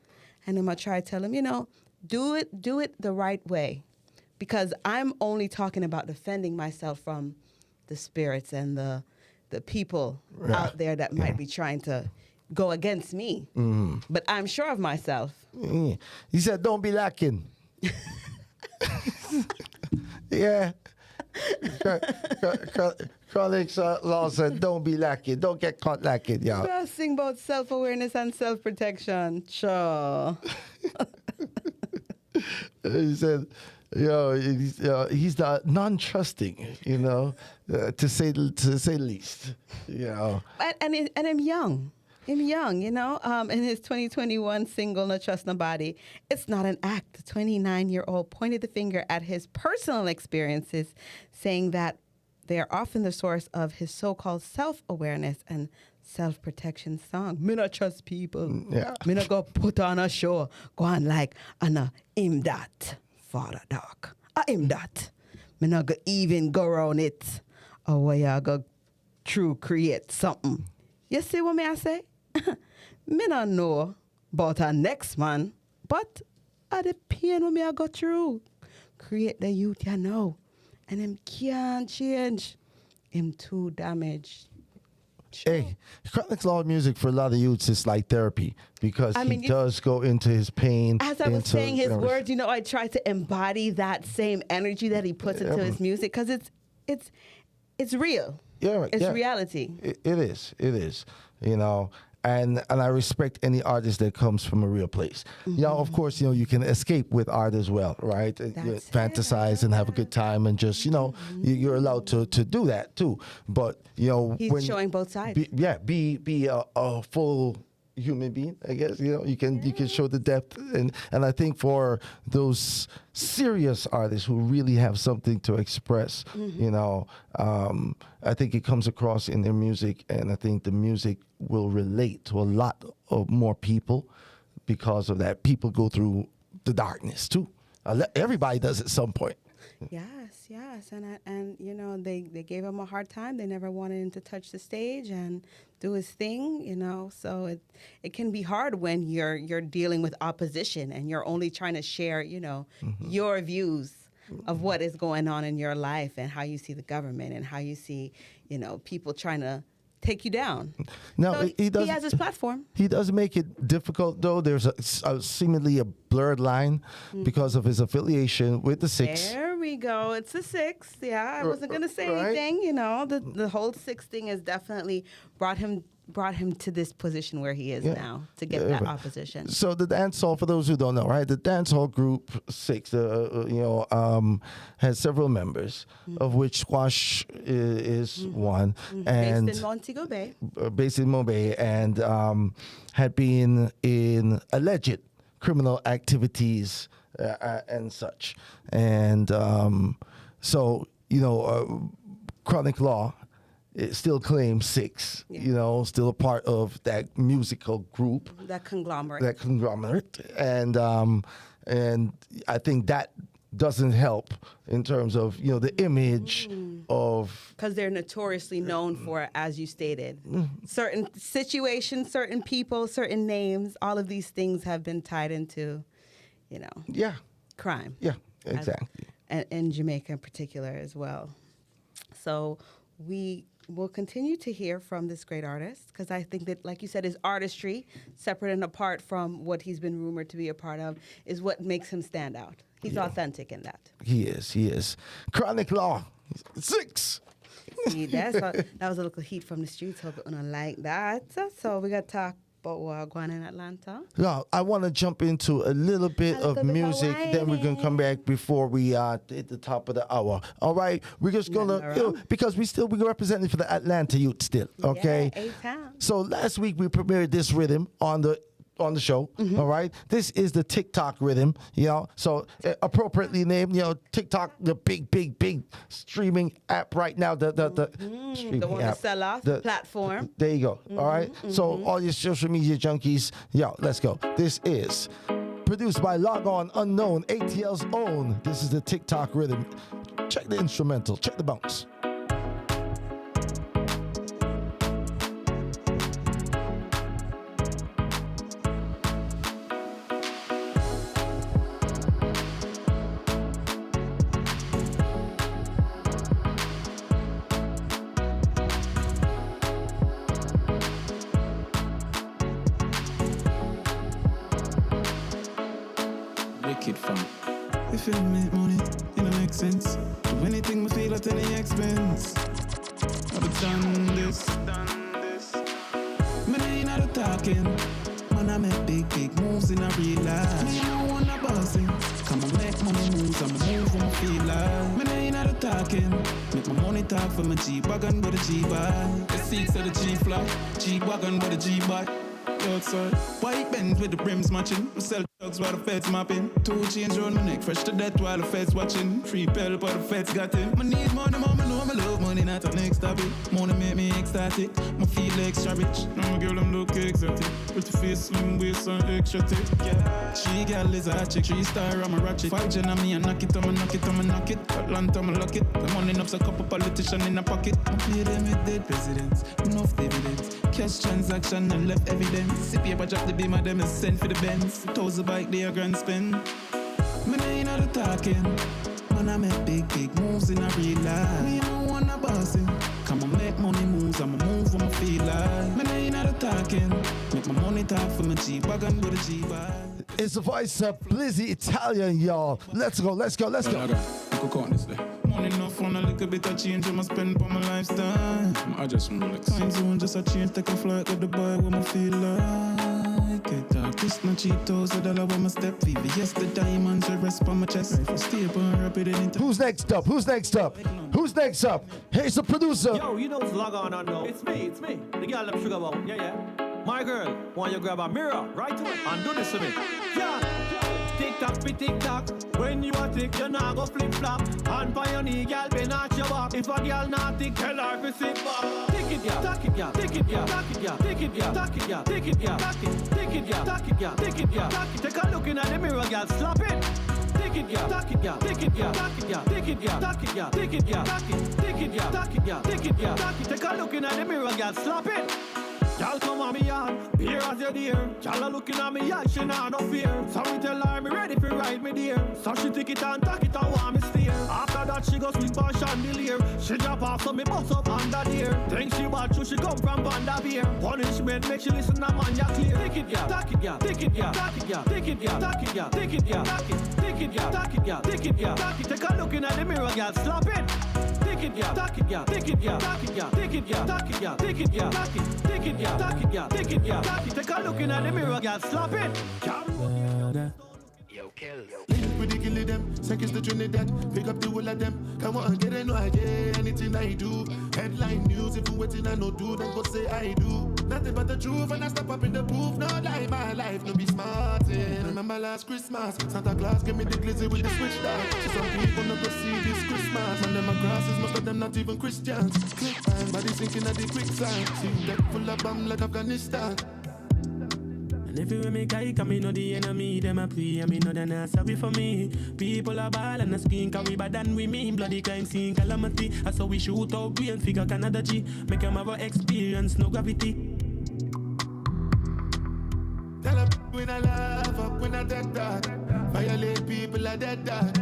I'm going to try to tell him, do it the right way. Because I'm only talking about defending myself from the spirits and the people out there that might be trying to go against me. But I'm sure of myself. He said, don't be lacking. Yeah. Chronic Law said, don't be lacking. Don't get caught lacking, y'all. Just sing about self-awareness and self-protection. Sure. He said, he's not non-trusting, to say the least, And I'm young. I'm young, in his 2021 single, No Trust Nobody. It's not an act. The 29-year-old pointed the finger at his personal experiences, saying that they are often the source of his so-called self-awareness and self-protection song. Me not trust people. Yeah. Me not go put on a show. Go on like, him that, father dog. Him that. Me not go even go around it. Or where you go true create something. You see what me I say? Me not know about our next man, but the pain when me I go through. Create the youth you know. And him can't change. Him too damaged. Hey, Chronic Law music for a lot of youths is like therapy because I mean, he does go into his pain. As I was into, saying his words, I try to embody that same energy that he puts into his music because it's real. Yeah, It's yeah. reality. It is, and I respect any artist that comes from a real place. Of course, you can escape with art as well, right? You fantasize and have a good time, and just you're allowed to do that too. But He's when showing both sides. be a full human being, I guess. You can show the depth, and I think for those serious artists who really have something to express, I think it comes across in their music, and I think the music will relate to a lot of more people because of that. People go through the darkness too. Everybody does at some point. Yes, and they gave him a hard time. They never wanted him to touch the stage and do his thing, So it can be hard when you're dealing with opposition and you're only trying to share, your views of what is going on in your life and how you see the government and how you see, people trying to take you down. No, so he has his platform. He does make it difficult, though. There's seemingly a blurred line because of his affiliation with the Six. There we go. It's the Six. Yeah, I wasn't going to say anything. The whole Six thing has definitely brought him to this position where he is now to get that opposition. So the dancehall, for those who don't know, right? The dancehall group Six, has several members, of which Squash is one, and based in Montego Bay. Based in Mobay, and had been in alleged criminal activities and such, and Chronic Law. It still claims Six, still a part of that musical group. That conglomerate. And I think that doesn't help in terms of, the image of... Because they're notoriously known for, as you stated, certain situations, certain people, certain names, all of these things have been tied into, crime. Yeah, exactly. And in Jamaica in particular as well. So we will continue to hear from this great artist because I think that, like you said, his artistry, separate and apart from what he's been rumored to be a part of, is what makes him stand out. He's authentic in that. He is. Chronic Law, Six. See, that was a little heat from the streets. Hope you don't like that. So we got to talk about what's going on in Atlanta. No, I want to jump into a little bit of music. Then we're going to come back before we hit the top of the hour. All right? We're just going to, because we're representing for the Atlanta youth still, okay? Yeah, A-Town. So last week we premiered this rhythm on the show, all right? This is the Tik Tok Riddim, so appropriately named, TikTok, the big streaming app right now, the one to sell off, the platform. There you go, all right? So all your social media junkies, let's go. This is produced by Log On Unknown, ATL's own. This is the Tik Tok Riddim. Check the instrumental, check the bounce. If it make money, it don't make sense. Do anything we feel at any expense. I've done this. Man, I ain't out of talking. Man, I make big moves in a real life. Me, I want a bossing. Come and make money moves, I'ma move when I feel like. Man, I ain't out of talking. Make my money talk for my G-Wagon with a G-Buy. The seats of the G-Fly, G-Wagon with a G-Buy. Outside, white Benz with the rims matching. We sell drugs while the feds mapping. 2 chains round my neck, fresh to death while the feds watching. 3 pedal but the feds got him. I need money, mama know I love money, not a next topic. Money make me ecstatic, my feel extra rich. Now my girl them look exotic. Pretty face, slim waist and extra thick. Yeah. 3 gal is a chick, 3-star I'm a ratchet. 5 gen on me and knock it, I'ma knock it. Atlanta I'ma lock it. The money enough's a couple politician in a pocket. I pay them with dead presidents, enough dividends. Cash transaction and left evidence. Sip paper drop the beam of them and send for the Benz. 1,000 bike they a grand spend. Man, I ain't out of talking. Man, I make big moves in a real life. Me, I don't wanna boss him. Come on, make money moves, I'ma move when I feel like. Man, I ain't out of talking. Make my money talk for my G-Wagon with a G-Buy. It's the voice of Blizzy Italian, y'all. Let's go. Money enough on a little bit of change I'ma spend on my lifestyle. I just relax. Time zone just a change, take a flight with the boy when I feel like it. This no cheap toes, $1 on my step. VVS the diamonds, the rest on my chest. If I stay up and rapid and Who's next up? Here's the producer. Yo, you know it's Log On Unknown. It's me. The girl them sugar bone. Yeah. My girl, want you grab a mirror right away and do this to me? Yeah. Tick tock, be tick tock. When you a tick, you nah go flip flop. And by your knee, girl, bend at your back. If a girl not tick, tell her to sit back. Tick it, yeah, tack it, yeah, tick it, yeah, tack it, yeah, tick it, yeah, tack it, yeah, tick it, yeah, tack it, tick it, yeah, tack it, yeah, tick it, yeah, tack it. Take a look in at the mirror, girl, slap it. Tick it, yeah, tack it, yeah, tick it, yeah, tack it, yeah, tick it, yeah, tack it, yeah, tick it, yeah, tack it, tick it, yeah, tack it, yeah, tick it, yeah, tack it. Take a look in at the mirror, girl, slap it. Y'all come on me yard, here as you dear. Y'all are looking at me yard, she nah no fear. So we tell her me ready for ride me dear. So she take it and tack it and want me steer. After that she goes swing for chandelier. She drop off so me bust up under there. Think she bad so she come from Vanderveer. Punishment make she listen to man ya clear. Take it ya, tack it ya, take it ya, tack it ya, take it ya, tack it ya, take it ya, tack it, take it ya, tack it ya, take it ya, tack it. Take a look in at the mirror, girl, slap it. Take it ya, tack it ya, take it ya, tack it ya, take it ya, tack it ya, take it ya, tack it, take it ya, tack it ya, take it ya, tack it. Take a look in at the mirror, girl, slap it. Yo, kill. Link with the killing them, seconds to Trinidad. Pick up the whole of them. Come on, get it, no idea. Anything I do. Headline news, if you waiting, I no do. Then go say I do. Nothing but the truth, and I step up in the booth. No lie, my life, no be smart. Remember last Christmas, Santa Claus gave me the glizzy with the switch down. So some people not go see this Christmas. And them my grasses, most of them not even Christians. Click and body sinking at the quicksand. See deck full of bomb like Afghanistan. And everywhere me guy come, me know the enemy, them a pray, and me know they not sorry for me. People are ball and a skin, cause we bad than we mean. Bloody crime scene, calamity. That's how we shoot out, we and figure Canada G. Make them have a experience, no gravity. Tell them when I laugh up, when I dead dog. Violate people are dead dog.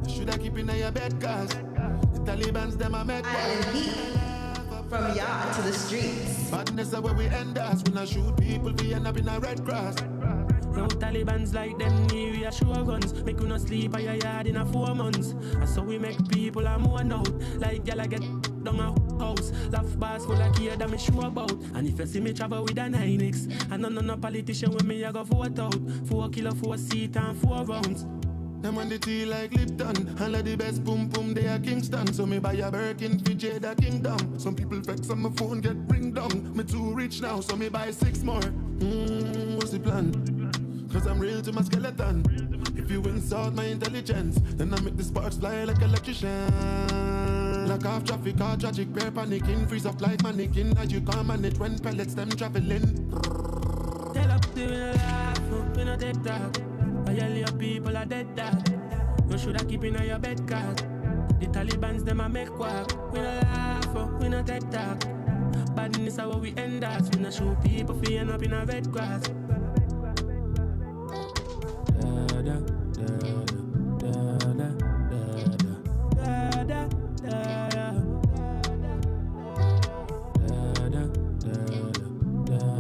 Should I keep in your bed, cause the Taliban's them a make From yard to the streets. Madness is where we end us. When I shoot people, we end up in a red grass. No Taliban's like them area sure guns. Make you not sleep at your yard in a 4 months. And so we make people a mourn out. Like y'all get down a house. Laugh bars full of gear that me sure about. And if you see me travel with a 9X, and no politician with me I go vote out. 4 kilo, 4 seat and 4 rounds. Them on the tea like Lipton. All of the best boom boom they are Kingston. So me buy a Birkin for Jada Kingdom. Some people vex on my phone get ring down. Me too rich now so me buy 6 more. What's the plan? Cause I'm real to my skeleton. If you insult my intelligence, then I make the sparks fly like electrician. Like off traffic or tragic, bear panicking. Freeze up like mannequin. As you can't manage when pellets them traveling. Tell up to me laugh, we not take that. All your people are dead dog. You shoulda keep in your bed cause the Taliban's them a make quack. We no laugh, we no take talk. Badness is how we end us. We no shoot people for end up in a red grass. Da da da da da da da da da.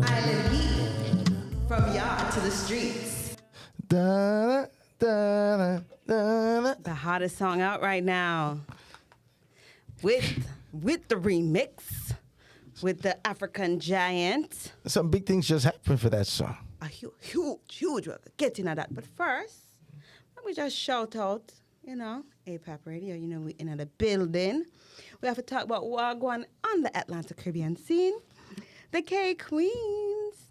Island Heat. From yard to the streets. Da, da, da, da, da. The hottest song out right now. With the remix. With the African Giant. Some big things just happened for that song. A huge one. Get into that. But first, let me just shout out, APAP Radio. We in the building. We have to talk about Wagwan on the Atlanta Caribbean scene. The K Queens.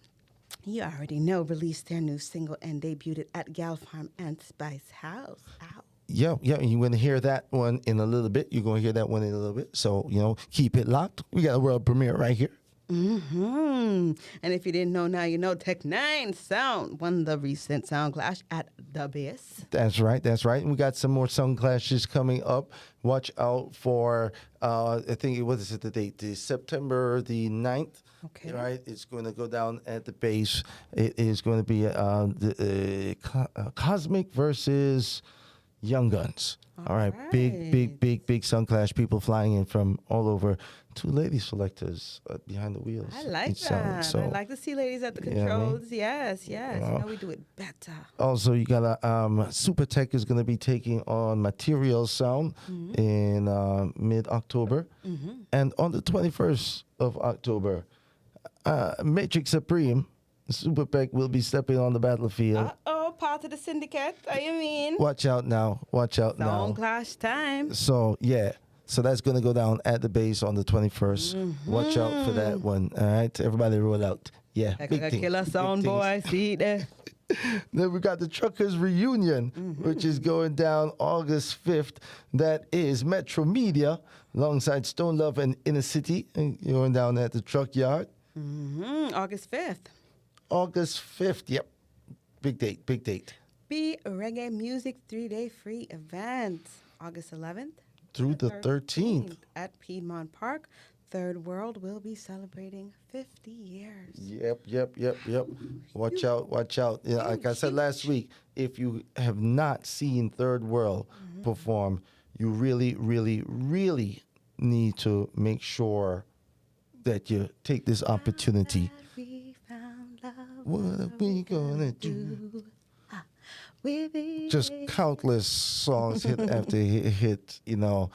You already know, released their new single and debuted at Gal Farm and Spice House. Ow. Yeah, you're going to hear that one in a little bit. You're going to hear that one in a little bit. So, keep it locked. We got a world premiere right here. Mm-hmm. And if you didn't know, now you know. Tech Nine Sound won the recent Sound Clash at the Base. That's right. And we got some more Sound Clashes coming up. Watch out for, I think, what is it, the date? The September the 9th. Okay. Right, it's going to go down at the Base. It is going to be Cosmic versus Young Guns. All right. Big Sun Clash. People flying in from all over. 2 lady selectors behind the wheels. I like that. So, I like to see ladies at the controls. Yes. We do it better. Also, you got Super Tech is going to be taking on Material Sound in mid-October. Mm-hmm. And on the 21st of October, Matrix Supreme, Super Tech will be stepping on the battlefield. Part of the syndicate, you mean? Watch out now. Sound Clash time. So, yeah. So that's going to go down at the Base on the 21st. Mm-hmm. Watch out for that one. All right. Everybody roll out. Yeah, Like big a things. killer big sound things. boy, see there. Then we got the Truckers Reunion, which is going down August 5th. That is Metro Media alongside Stone Love and Inner City. And you're going down at the Truck Yard. August 5th. August 5th, yep. Big date, big date. Be Reggae Music 3-day free event. August 11th Through the 13th. at Piedmont Park. Third World will be celebrating 50 years. Yep. Watch out. Yeah, like I said last week, if you have not seen Third World perform, you really, really, really need to make sure that you take this opportunity. We found love. What are we gonna do? With it. Just countless songs hit after hit. You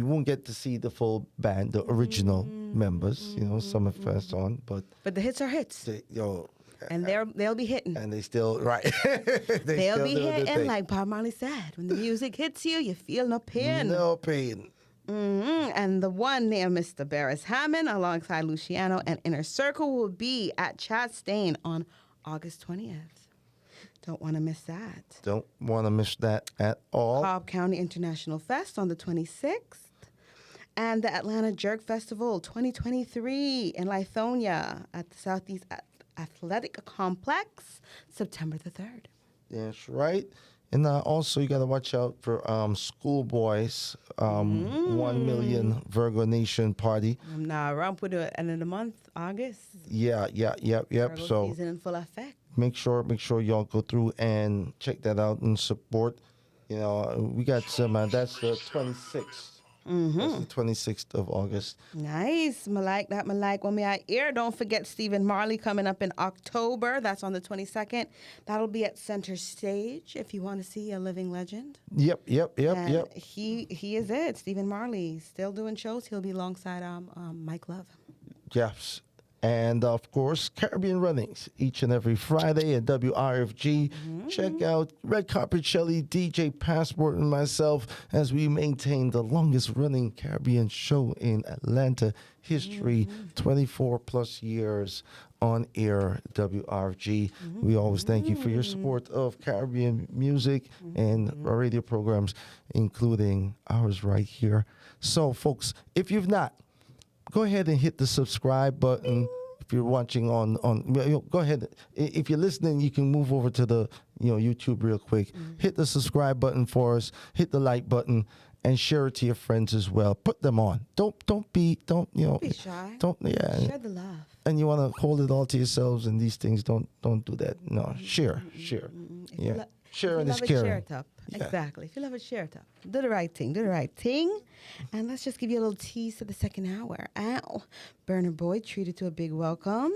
won't get to see the full band, the original members. Sumfest on, but But the hits are hits. And they'll be hitting. and they still right. They'll still be doing their hitting, thing. like Bob Marley said. When the music hits you, you feel no pain. No pain. And the one named Mr. Barris Hammond alongside Luciano and Inner Circle will be at Chastain on August 20th. Don't want to miss that. Don't want to miss that at all. Cobb County International Fest on the 26th. And the Atlanta Jerk Festival 2023 in Lithonia at the Southeast Athletic Complex, September the 3rd. That's right. And also, you got to watch out for Schoolboys 1 million Virgo Nation party. Now, around for the end of the month, August. Yep. Virgo So season in full effect. make sure y'all go through and check that out and support. We got some. That's the 26th. That's the 26th of August. Nice. Me like that. Me like when me I hear. Don't forget Stephen Marley coming up in October. That's on the 22nd. That'll be at Center Stage if you want to see a living legend. Yep. And he is it. Stephen Marley still doing shows. He'll be alongside Mike Love. Yes. And of course, Caribbean Runnings each and every Friday at WRFG. Check out Red Carpet Shelly, DJ Passport, and myself as we maintain the longest running Caribbean show in Atlanta history, 24 plus years on air, WRFG. We always thank you for your support of Caribbean music and our radio programs, including ours right here. So, folks, if you've not, go ahead and hit the subscribe button. If you're watching on go ahead. If you're listening, you can move over to the YouTube real quick. Hit the subscribe button for us. Hit the like button and share it to your friends as well. Put them on. Don't be shy. Share the love. And you want to hold it all to yourselves and these things. Don't do that. No, share. Yeah. Sharing is caring. Share it up. Yeah. Exactly. If you love it, share it up. Do the right thing. And let's just give you a little tease to the second hour. Ow. Burner Boy treated to a big welcome.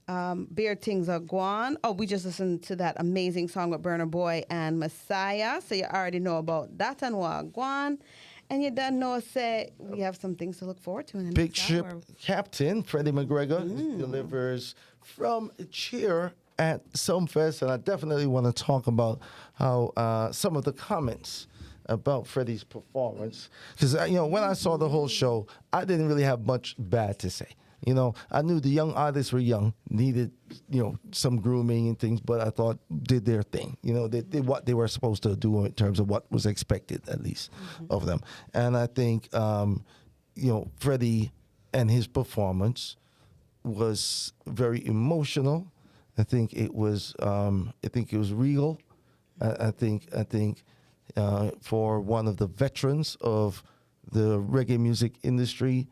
Beer Things are gone. Oh, we just listened to that amazing song with Burner Boy and Messiah. So you already know about that and Wagwan. And you done know, say, we have some things to look forward to in the Big next Ship hour. Captain Freddy McGregor delivers from Cheer at Sumfest, and I definitely want to talk about how some of the comments about Freddie's performance, because when I saw the whole show, I didn't really have much bad to say. I knew the young artists were young, needed some grooming and things, but I thought did their thing. They did what they were supposed to do in terms of what was expected, at least, of them. And I think Freddie and his performance was very emotional. I think it was real. I think for one of the veterans of the reggae music industry,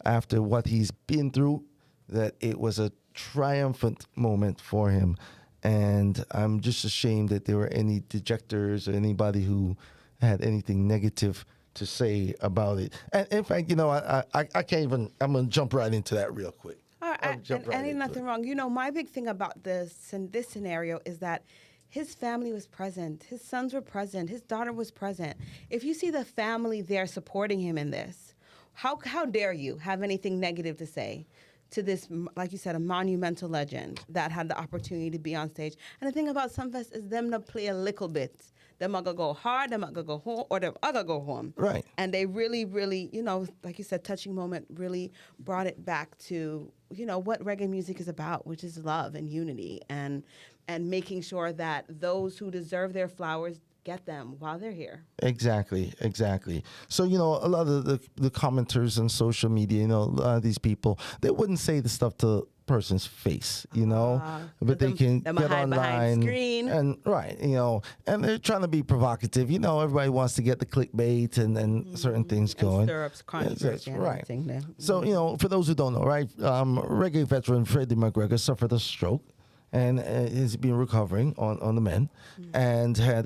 after what he's been through, that it was a triumphant moment for him. And I'm just ashamed that there were any dejectors or anybody who had anything negative to say about it. And in fact, I can't even. I'm gonna jump right into that real quick. And ain't nothing wrong. My big thing about this scenario is that his family was present. His sons were present. His daughter was present. If you see the family there supporting him in this, how dare you have anything negative to say? to this, like you said, a monumental legend that had the opportunity to be on stage. And the thing about Sumfest is them to play a little bit. Them are gonna go hard, them are gonna go home, or them are gonna go home. Right. And they really, really, like you said, touching moment really brought it back to, what reggae music is about, which is love and unity and making sure that those who deserve their flowers get them while they're here. Exactly. So, a lot of the commenters on social media, these people, they wouldn't say the stuff to person's face, but they can get online screen. and and they're trying to be provocative. Everybody wants to get the clickbait and certain things going. Stir up controversy. Right. So, for those who don't know, right, reggae veteran Freddy McGregor suffered a stroke and has been recovering on the mend and had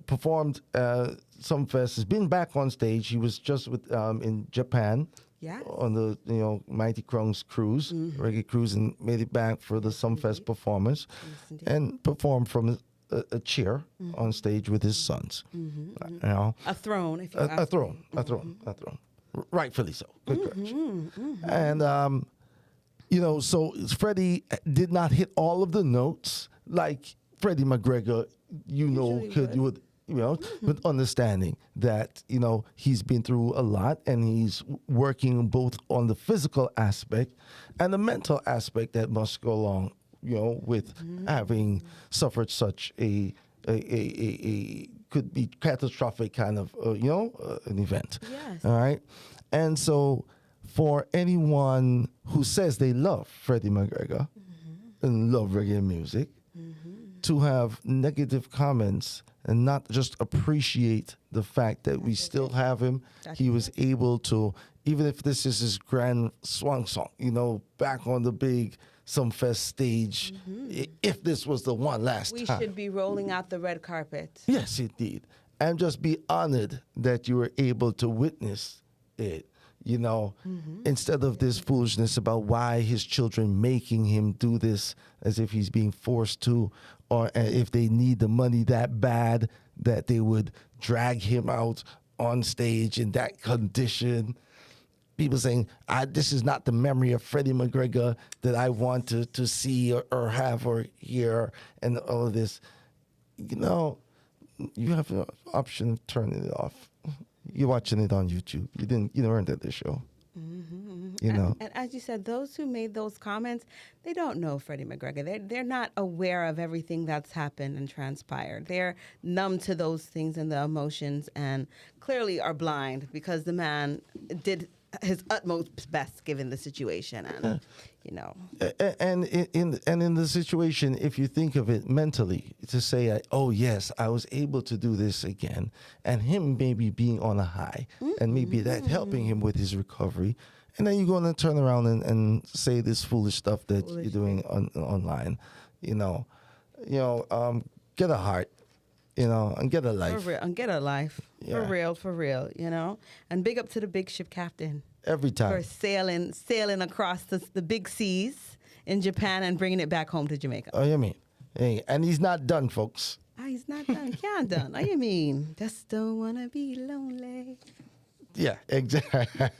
performed Sumfest, has been back on stage. He was just in Japan. Yeah. On the Mighty Krung's cruise, reggae cruise, and made it back for the Sumfest performance, and performed from a chair on stage with his sons. A throne, if you a throne. Rightfully so. Good correction. And so Freddie did not hit all of the notes like Freddie McGregor, would. But understanding that, he's been through a lot and he's working both on the physical aspect and the mental aspect that must go along, with having suffered such a could be catastrophic kind of, an event. Yes. All right. And so for anyone who says they love Freddie McGregor and love reggae music, to have negative comments and not just appreciate the fact that we still have him. He was able to, even if this is his grand swan song, back on the big Sumfest stage, if this was the one last we time. should be rolling out the red carpet. Yes, indeed. And just be honored that you were able to witness it. Instead of this foolishness about why his children making him do this as if he's being forced to, or if they need the money that bad that they would drag him out on stage in that condition. People saying, this is not the memory of Freddie McGregor that I want to see or have or hear, and all of this. You have an option of turning it off. You're watching it on YouTube. You weren't at the show. And as you said, those who made those comments, they don't know Freddie McGregor. They're not aware of everything that's happened and transpired. They're numb to those things and the emotions, and clearly are blind because the man did his utmost best given the situation, and And in the situation, if you think of it mentally, to say, oh yes, I was able to do this again, and him maybe being on a high, and maybe that helping him with his recovery, and then you're going to turn around and say this foolish stuff that you're doing online, get a heart. And get a life. For real, and get a life. Yeah. For real, And big up to the big ship captain. Every time. For sailing across the big seas in Japan and bringing it back home to Jamaica. Oh, you mean? Hey, and he's not done, folks. He's not done. Can't done. Oh, you mean? Just don't want to be lonely. Yeah, exactly.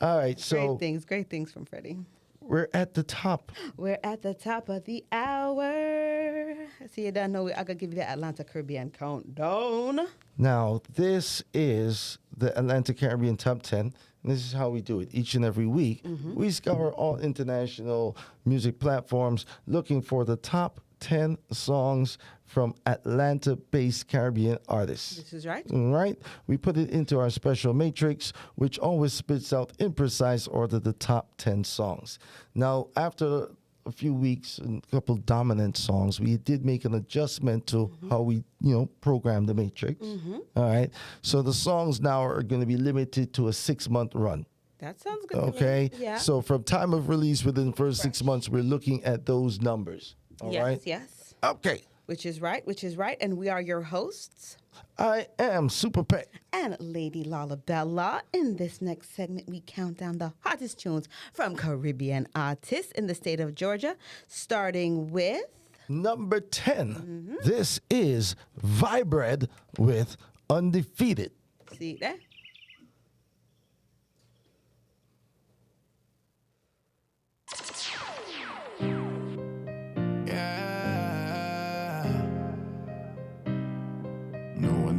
All right, so. Great things from Freddie. We're at the top. We're at the top of the hour. So you don't know, I gotta give you the Atlanta Caribbean countdown. Now, this is the Atlanta Caribbean Top 10. And this is how we do it. Each and every week, we scour all international music platforms looking for the top 10 songs from Atlanta-based Caribbean artists. This is right. Right? We put it into our special matrix, which always spits out in precise order the top 10 songs. Now, after a few weeks and a couple dominant songs, we did make an adjustment to how we, program the matrix. All right? So the songs now are going to be limited to a 6-month run. That sounds good. Okay? To me. Yeah. So from time of release within the first 6 months, we're looking at those numbers. All right? Yes. Okay. Which is right. And we are your hosts. I am Super Pet. And Lady Lalabella. In this next segment, we count down the hottest tunes from Caribbean artists in the state of Georgia, starting with... Number 10. This is Vybred with Undefeated. See there?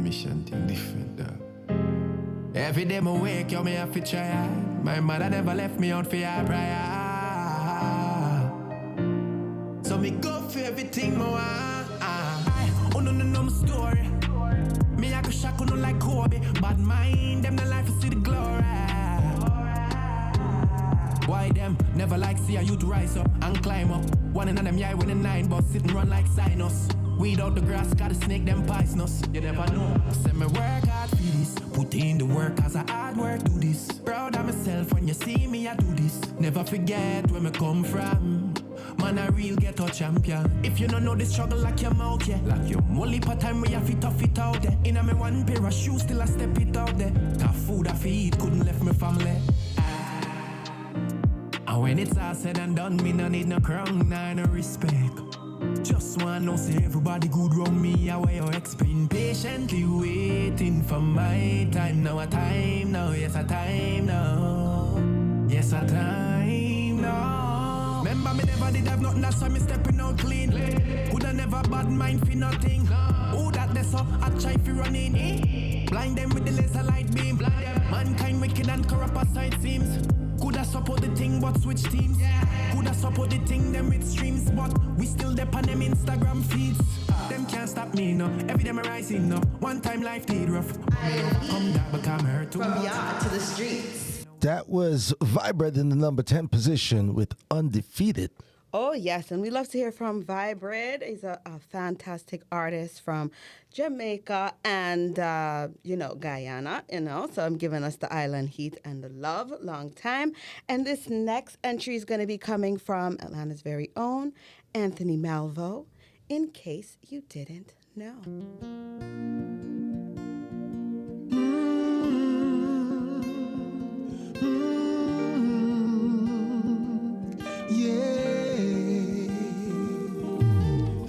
mission thing different though. Every day I wake, yo, me have to try. My mother never left me out for your prayer. So me go for everything I want. Oh no, my story. Me I go shock on like Kobe. Bad mind, them the life to see the glory. Why them never like see a youth rise up and climb up? One in them yeah winning 9, but sit and run like Sinus. Weed out the grass, gotta snake them poisonous. You never know. Say me work hard for this. Put in the work as a hard work do this. Proud of myself when you see me I do this. Never forget where me come from. Man a real ghetto champion. If you don't know the struggle like your mouth, yeah. Like your molly per time we have fit off it out there. In a me one pair of shoes still I step it out there. Got food I feed, couldn't left my family. And when it's all said and done, me no need no crown, no respect. Just wanna know say everybody good round me, how you expect. Patiently waiting for my time. Now a time now, yes a time now. Yes a time now. Remember me never did have nothing, that's why me stepping out clean. Coulda never bad mind for nothing. Who that they so I try fi run in. Blind them with the laser light beam. Mankind wicked and corrupt aside seems. Coulda support the thing but switch teams. Coulda support the thing them with streams, but we still dep on them Instagram feeds. Them can't stop me no. Every day me rising up. One time life did rough. Me overcome that become hurt too. From yard to the streets. That was Vibrant in the number 10 position with Undefeated. Oh, yes, and we love to hear from Vibrant. He's a fantastic artist from Jamaica and, Guyana, so I'm giving us the island heat and the love, long time. And this next entry is going to be coming from Atlanta's very own Anthony Malvo, in case you didn't know. Yeah.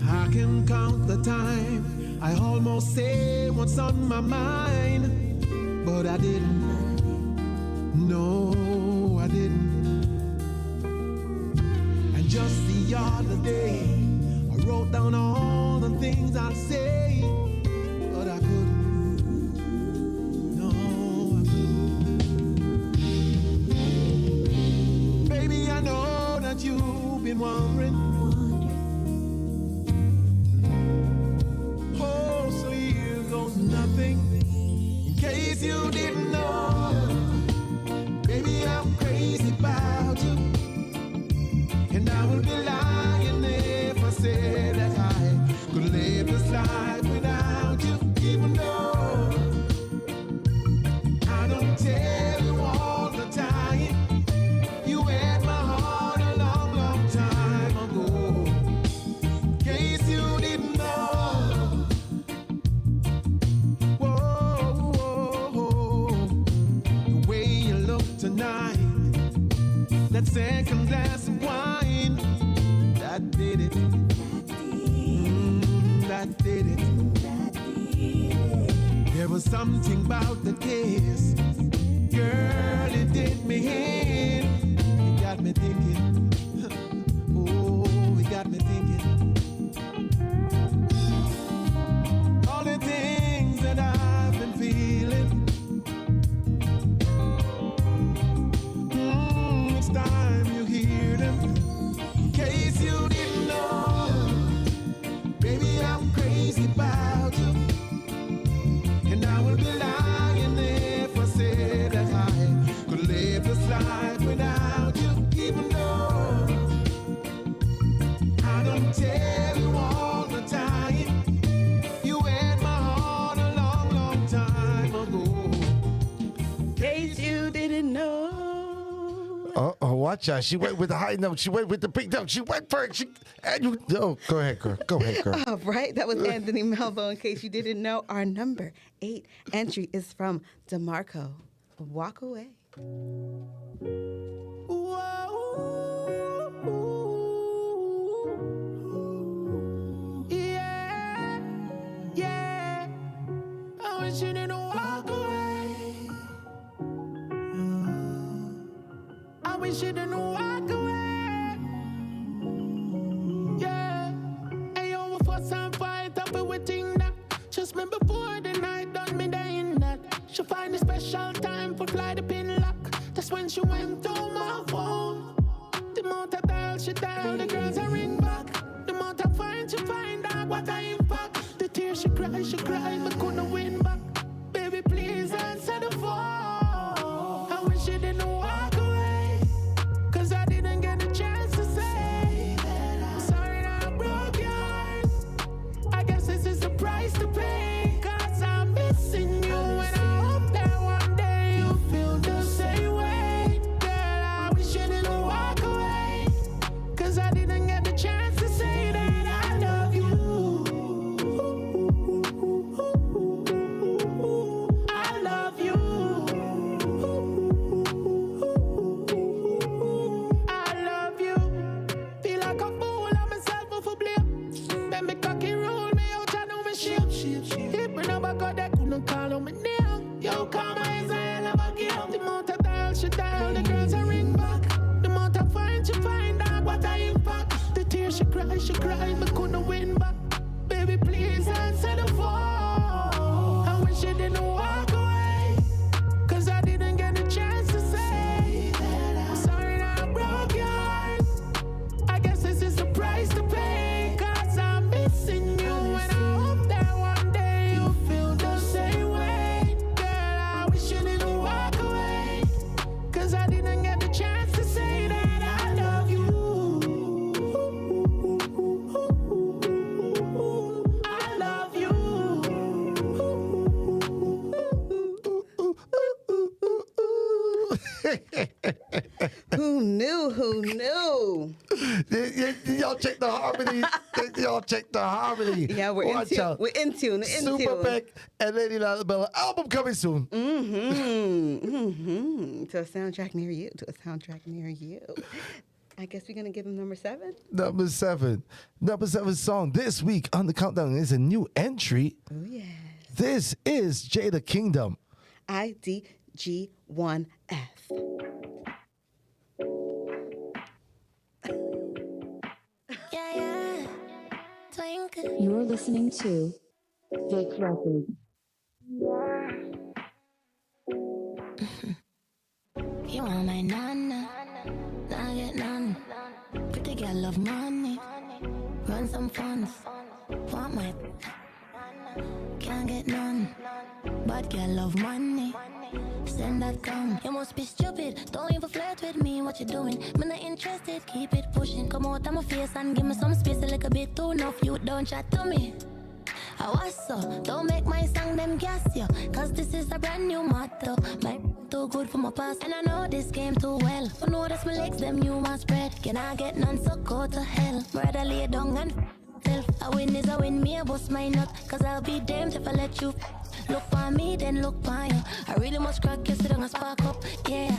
I can count the time I almost say what's on my mind, but I didn't. No, I didn't. And just the other day, I wrote down all the things I'd say, but I couldn't. No, I couldn't. Baby, I know that you've been wondering. Nothing, in case you didn't know, baby, I'm crazy about you, and I would be lying if I said that I could live this life without you, even though I don't tell you all the time. You had my heart a long, long time ago, in case you didn't know. Tonight, that second glass of wine, that did it. That did it. There was something about the kiss, girl, it did me in. It got me thinking. Oh, it got me thinking. All the things that I've been feeling. Time you hear them, in case you didn't know, baby, I'm crazy about you, and I will be lying if I said that I could live this life without you, even though I don't tell you all the time. You had my heart a long, long time ago, in case you didn't know. Oh, watch out. She went with the high note. She went with the big note. She went for it. Go ahead, girl. Go ahead, girl. All right. That was Anthony Malvo. In case you didn't know, our number 8 entry is from DeMarco. Walk Away. Yeah, yeah. I wish you didn't walk away. I wish you didn't walk away. Yeah. Hey, yo, we fuss and fight up everything that. Just me before the night she dial, the girls are ring back. The amount of fine she find out what I impact. The tears she cry, but couldn't win back. Baby, please answer the phone. I wish you didn't walk away, cause I didn't get a chance to say sorry that I broke your heart. I guess this is the price to pay, cause I'm missing you. And I hope that one day you feel the same way. Girl, I wish you didn't walk away, cause I didn't get the chance to say that I love you. I love you. I love you. Feel like a fool, I'm myself for blame. Then me cocky roll me out, I know me shape. If me never got that, couldn't call on my name. Yo, karma is a hell of a game. The amount of dial she dial, the girls are ring back. The amount of fine she find out what I impact. The tears she cry, but couldn't win back. Baby, please answer the phone. I wish you didn't walk away, cause I didn't get a chance to say sorry that I broke your heart. I guess this is the price to pay, cause I'm missing you. And I hope that one day you feel the same way. Girl, I wish you didn't walk away, cause I didn't get the chance to say that I love you. I love you. Who knew? Who knew? Y'all check the harmony. Y'all check the harmony. Yeah, we're Watch in tune. out. We're in tune. Super Beck and Lady Lalabella album coming soon. To a soundtrack near you. To a soundtrack near you. I guess we're gonna give him number 7. Number 7 song this week on the countdown is a new entry. Oh yes. This is Jada Kingdom. IDG1F. Yeah. Twinkle. You're listening to Vic Records. You are my nana, nah get none. Pretty girl love money, run some funds. Want my can't get none. Bad girl love money, send that come. You must be stupid, don't even flirt with me. What you doing? Me not interested, keep it pushing. Come out of my face and give me some space, a little bit too enough. You don't chat to me. I was so, don't make my song them gas you, cause this is a brand new motto. My too good for my past, and I know this game too well. I know that's my legs, them you must spread. Can I get none, so go to hell. Rather lay down and self. A win is a win, me a bust my nut, cause I'll be damned if I let you look for me, then look for you. I really must crack you, sit down and spark up, yeah.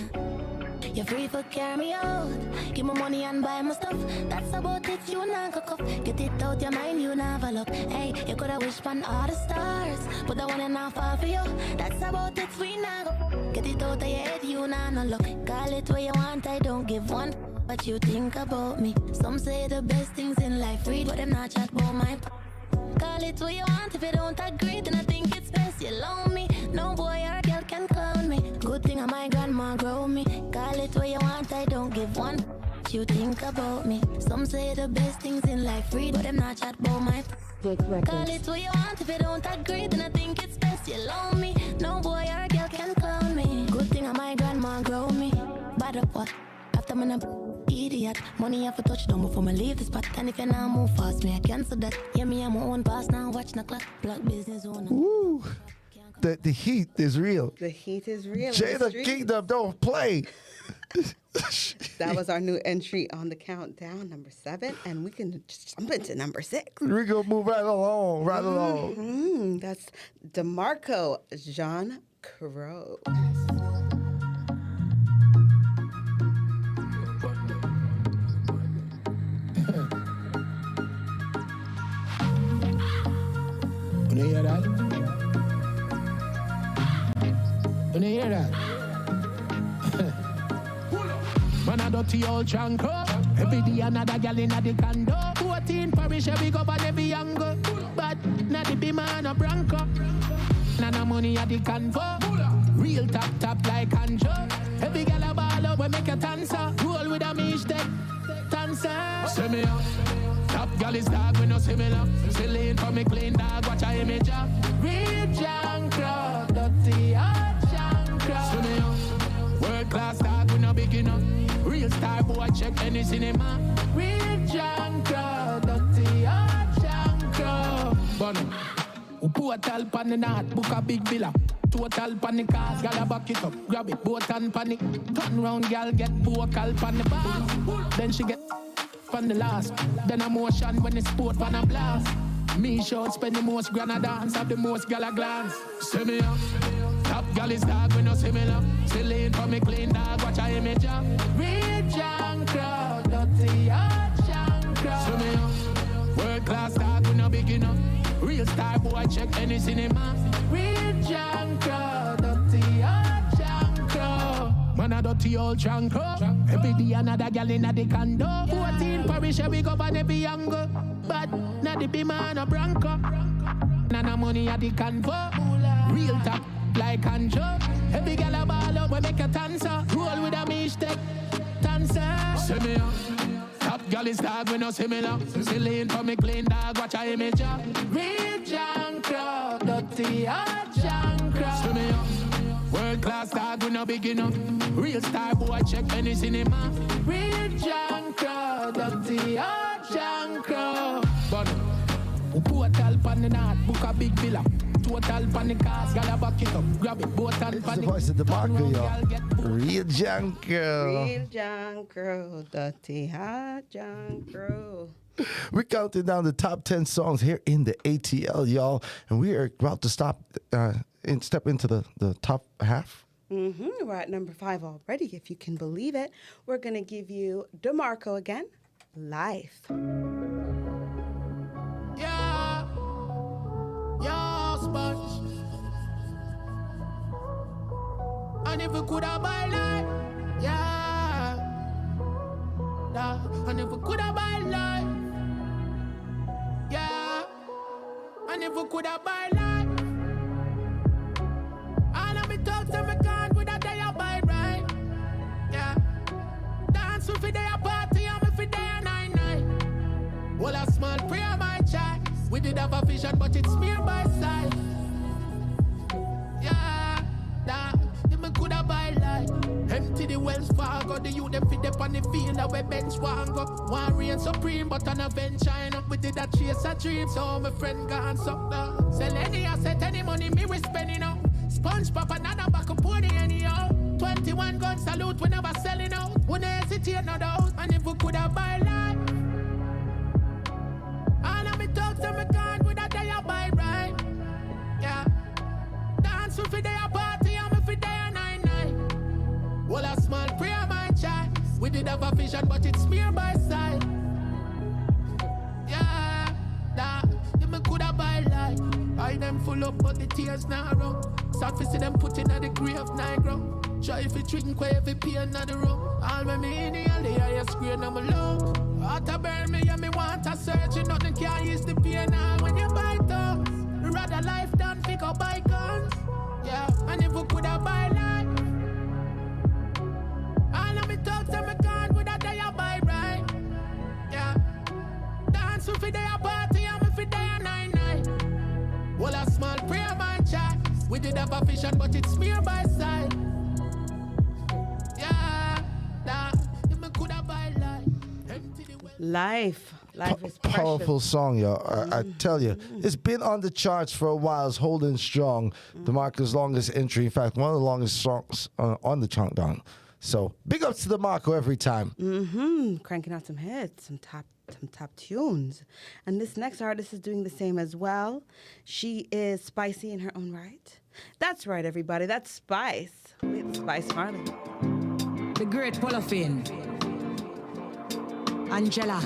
You're free for carry me out, give me money and buy my stuff. That's about it, you not go cuff. Get it out your mind, you never look. Hey, you coulda wished on all the stars, but the one and not fall for you. That's about it, we not go. Get it out of your head, you not no look. Call it what you want, I don't give one. What you think about me? Some say the best things in life read, but them not chat about my. Call it what you want, if you don't agree, then I think it's best you loan me. No boy or girl can clown me. Good thing my grandma grow me. Call it what you want, I don't give one. What you think about me? Some say the best things in life read, but them not chat about my. Call it what you want, if you don't agree, then I think it's best you loan me. No boy or girl can clown me. Good thing my grandma grow me. Bad up what? After me a idiot, money have to touch down before me leave the spot. And if you now move fast, me I cancel that. Yeah, me I'm my own boss now, watch the clock. Black business owner. Woo! The heat is real. The heat is real. Jada Kingdom, don't play. That was our new entry on the countdown, number 7, and we can just jump into number 6. We're gonna move right along, That's DeMarco, Jean Crow. You hear that? You hear that? Man a dirty old chanko. Every day another gal inna the condo. 14 parish every go and every angle. But na the be man a branco. Nana money at the convo. Real top like Anjo. Every gal a ball up we make a dancer. Roll with a mish deck. Dancer. Send me up. Top gal is dog, we no similar. Still in for me clean dog, watch a image up. Real junk crowd, dirty hot junk crowd. Send me up. World class dog, we no big enough. Real star boy, check any cinema. Real junk crowd, dirty hot junk crowd. Bono. Portal pan the north, book a big villa. Total panic cars, gal a back it up. Grab it, boat and panic. Turn round, gal get vocal pan the bar. Then she get pan the last. Then a motion when the sport pan a blast. Me shout spend the most granna dance, have the most gal a glance. See me up. Top gal is dog, we no similar. Still in for me clean dog, watch a image up. Real junk crowd, dirty hot junk crowd. See me up. World class dog, we no big enough. Real star boy, check any cinema. Real junk crowd, dirty hot junk crowd. Man a dirty old junk crowd. Every day another gal inna the condo. 14 parish we go on every angle. But not the be man a Bronco. Nana money at the convo. Real top like Anjo. Every gal a ball up, we make a dancer. Roll with a mistake, dancer. Send me up. Top gal is dog, we no similar. Still in for me clean dog, watch a image up. Real junk crowd, dirty hot junk crowd. Send me up. World class dog, we no big enough. Real star boy, check any cinema. Real junk crowd, dirty hot junk crowd. Bono. Portal pan the north, book a big villa. Total pan the cars, gal a back it up. Grab it, boat and pan the voice of DeMarco, y'all. Real junk girl. Real junk girl, dirty hot junk girl. We're counting down the top 10 songs here in the ATL, y'all. And we are about to step into the top half. We're at number 5 already, if you can believe it. We're going to give you DeMarco again, Life. Yeah, yeah, sponge. And if we could have buy life, yeah, and if we could have buy life, yeah, and if we could have buy life, all of me talks and me can't with a day I buy right, yeah. Dance with a day a party and me for day a 9-9. Well, a small prayer, my child. We did have a vision, but it's smeared by sight. Yeah, nah, if me coulda buy life. Empty the Wells Fargo, the youth them fit up on the field, that we bench one go. One reign supreme, but an event China. We did a chase a dream, so my friend gone suck now. Sell any asset, any money, me we spending out. Sponge pop another back up on the anyhow. 21 gun salute, we never selling out. We never hesitate no doubt, and if we coulda buy life. All of me talks and me can't with a day I buy right. Yeah. Dance with a day a party and me for day a 9-9. Well, a small prayer, my child. We did have a vision, but it's smeared by sight. Yeah. Nah. If me coulda buy life. I them full up, but the tears now run. Start to see them put in at the grave, night ground. Try if you drink, quay if you pay another room. All when me in the alley, I screen on my low. Heart a burn me, and me want a surgery. Nothing can ease the pain now when you buy thugs. We rather life than pick up by guns. Yeah, and if we coulda buy life. All of me thugs and me can't with a day I buy right. Yeah, dance with a day a party and me for day a 9-9. Well, a small prayer, my child. We did have a vision, but it's smeared by sight. Yeah, nah, if me coulda buy life. Life is precious. Powerful song, y'all. I tell you, it's been on the charts for a while. It's holding strong. DeMarco's longest entry. In fact, one of the longest songs on the countdown. So big ups to DeMarco every time. Cranking out some hits, some top tunes. And this next artist is doing the same as well. She is spicy in her own right. That's right, everybody. That's Spice with Spice Marley. The great Polofin. Angela.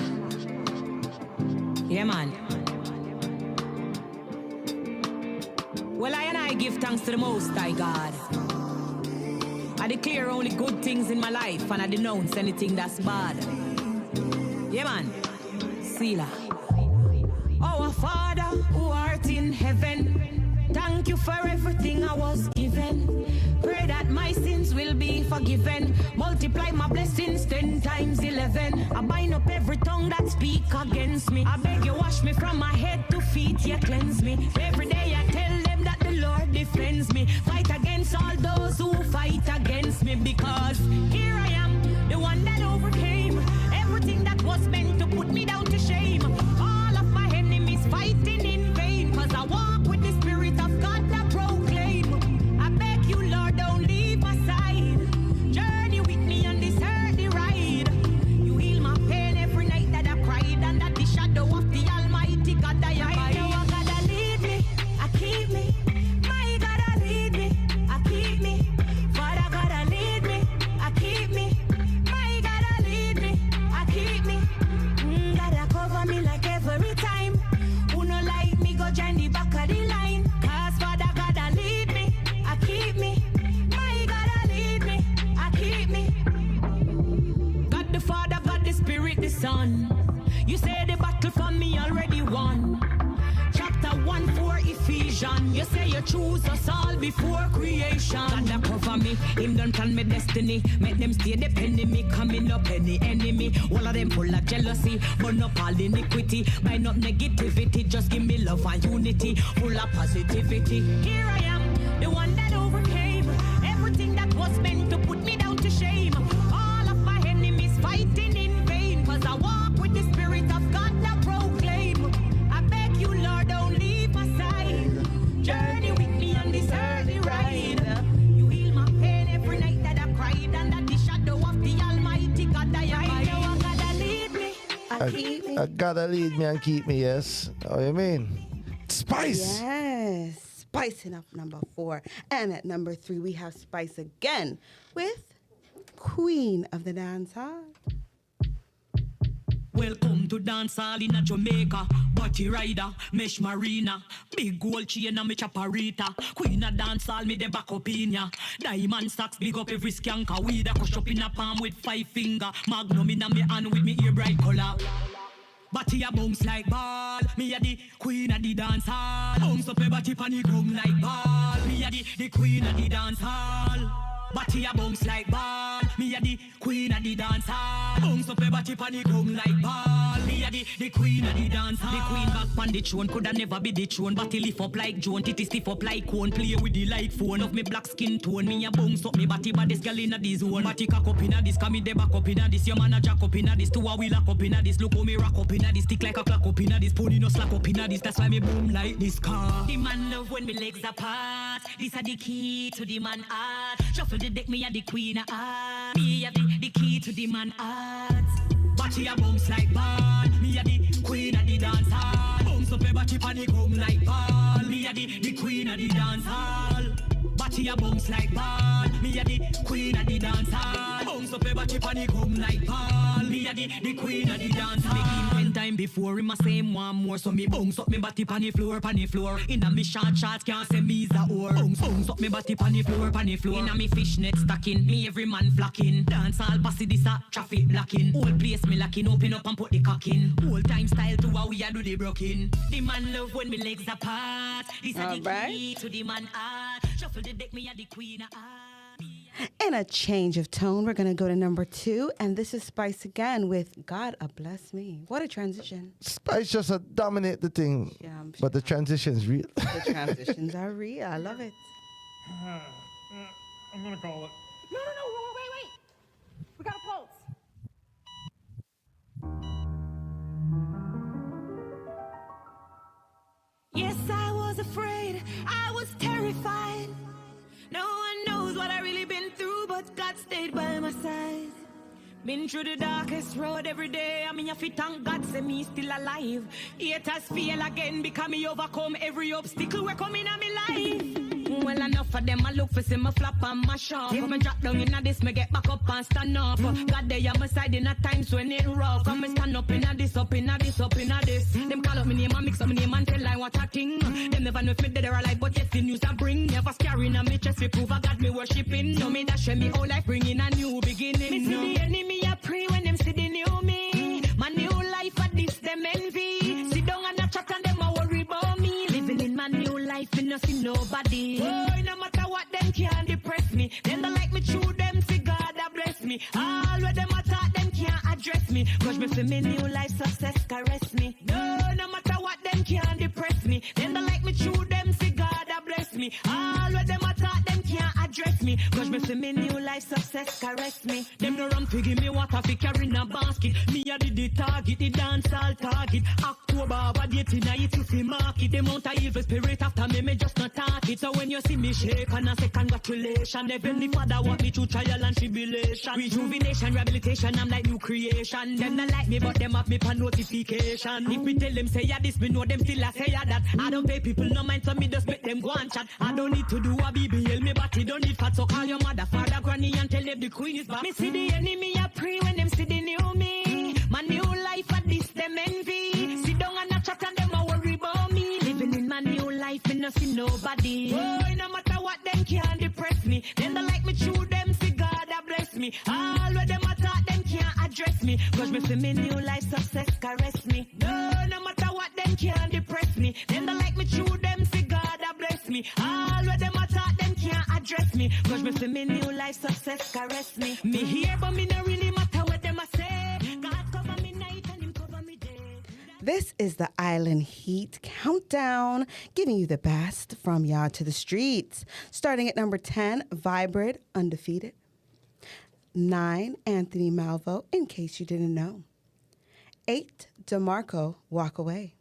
Yeah, man. Well, I give thanks to the Most High God. I declare only good things in my life, and I denounce anything that's bad. Yeah, man. Selah. Our Father who art in heaven, thank you for everything I was given. Pray that my sins will be forgiven. Multiply my blessings 10 times 11. I bind up every tongue tongue that speak against me. I beg you wash me from my head to feet, you cleanse me. Every day I tell them that the Lord defends me. Fight against all those who fight against me, because here I am, the one that overcame everything that was meant to put me down to shame. All of my enemies fighting in vain, cause I walk with the Spirit of God that proclaim. I beg you, Lord, don't leave my side. Journey with me on this earthly ride. You heal my pain every night that I cried, under the shadow of the Almighty God I hide. Now I gotta lead me, I keep me. My God, I lead me, I keep me. Father, gotta lead me, I keep me. My God, I lead me, I keep me. Gotta cover me like every time. Who no like me, go join the back of the line. Cause Father, gotta lead me, I keep me. My God, I lead me, I keep me. God the Father, God the Spirit, the Son. You say the battle for me already won. Chapter 1:4 Ephesians. You say you choose us all before creation. God that cover me, him done plan my destiny. Make them stay depending me, coming up any enemy. All of them full of jealousy, burn up all iniquity. Bind up negativity, just give me love and unity. Full of positivity. Here I am, the one that overcame everything that was meant to put me down to shame. All of my enemies fighting in vain, cause I walk with the Spirit of God that proclaim. I beg you, Lord, don't leave my side. Journey with me on this earthly ride. You heal my pain every night that I cried, under the shadow of the Almighty God I hide. Now I gotta lead me, I keep me. I gotta lead me and keep me, yes. Oh, you mean? Spice! Yes. Spicing up number 4. And at number 3, we have Spice again with Queen of the Dancehall. Welcome to dancehall in a Jamaica. Body rider, mesh marina. Big gold chain and me chaparita. Queen of dancehall, me the back up in ya. Diamond stacks, big up every skanker. Weed a crush up in a palm with 5 finger. Magnum in a me hand with me ear bright color. Body a bounce like ball. Me a the queen of the dancehall. Bounce up a body pan the ground like ball. Me a the queen of the dancehall. Body a bounce like ball. Me a the queen of the dancehall. Bounce up a body pan the ground like ball. Me a the queen of the dancehall. The queen back pan the throne, coulda never be the throne. Body lift up like Joan, titty stiff up like cone. Play with the like phone of me black skin tone. Me a bounce up me body, but this girl inna the zone. Body cock up inna this, come me the back up inna this. Your man a jack up inna this, two a wheel lock up inna this. Look how me rock up inna this, stick like a clock up inna this. Pony no slack up inna this, that's why me boom like this car. The man love when me legs apart. This a the key to the man heart. Shuffle the deck, me a the queen of heart. Me a the key to the man heart. Body a bounce like ball. Me a the queen of the dance hall. Bounce up a body pan the ground like ball. Me a the queen of the dance hall. Body a bounce like ball. Me a the queen of the dance hall. Bounce up a body pan the ground like ball. Me a the queen of the dance hall. Make him 10 time before him a same one more. So me bounce up me body pan the floor, pan the floor. Inna me short shorts can't say me's a whore. Bounce up me body pan the floor, pan the floor. Inna me fishnet stacking, me every man flocking. Dance all passy this a traffic blocking. Whole place me locking, open up and put the cock in. Whole time style to how we a do the broken. The man love when me legs apart. This a the key to the man heart. Shuffle the deck, me a the queen of heart. In a change of tone, we're going to go to number 2, and this is Spice again with God Bless Me. What a transition. Spice just dominate the thing, Yeah, I'm but the transition's real. The transitions are real. I love it. I'm gonna call it. No, wait. We got a pulse. Yes, I was afraid, I was terrified. No one knows what I really been through, but God stayed by my side. Been through the darkest road every day. I mean, if you thank God, say me still alive. Haters fail again because me overcome every obstacle we're coming on me life. Well, enough of them, I look for see me flop and mash up. If me drop down in this, me get back up and stand up. God, they on my side in a times when it rough. Come me stand up in a this, up in a this, up in a this. Them call up me name and mix up me name and tell I what I think. Them never know if me dead or alive, but yes, the news I bring. Never scaring on me chest, we prove I got me worshipping. No me dash me whole life, bringing a new beginning. Me see the enemy, I pray when them see the new me. My new life, at this, them envy. Sit down and a chat and them a worry about me. Living in my new life, me no see nobody. Oh, no matter what, them can't depress me. Them don't like me, true, them see God that bless me. All where them attack, them can't address me. me. Cause me feel me new life success caress me. No matter what them can't depress me. Them don't like me through them, see God a bless me. All what them attack, them can't address me. Cause me feel me new life success caress me. Them no run to give me water fi carry in a basket. Me a the target, the dancehall target. October, what date in a it you fi market. Them out a evil spirit after me just not talk it. So when you see me shake and I say congratulations. Heavenly Father walk me through trial and tribulation. Rejuvenation, rehabilitation, I'm like new creation. Them not like me but them have me for notification. If me tell them say ya this, me know them still a say ya that. I don't pay people no mind so me just make them go and chat. I don't need to do a BBL, me body don't need fat. So call your mother, father, granny and tell them the queen is back. Me see the enemy a pray when them see the new me. My new life at this them envy. Sit down and a chat and them a worry about me. Living in my new life me no see nobody. Oh, no matter what them can't depress me. Them don't like me through them see God a bless me. All where them attack them can't address me. Cause me see me new life success caress me. No matter what them can't depress me. Them don't like me through them see God a bless me. All where them attack them can't address me. Cause me see me new life success caress me. Me here but me no really matter what them a say. God cover me night and him cover me day. This is the Island Heat Countdown, giving you the best from Yard to the Streets. Starting at number 10, Vibrate, Undefeated. 9, Anthony Malvo, In Case You Didn't Know. 8, DeMarco, Walk Away.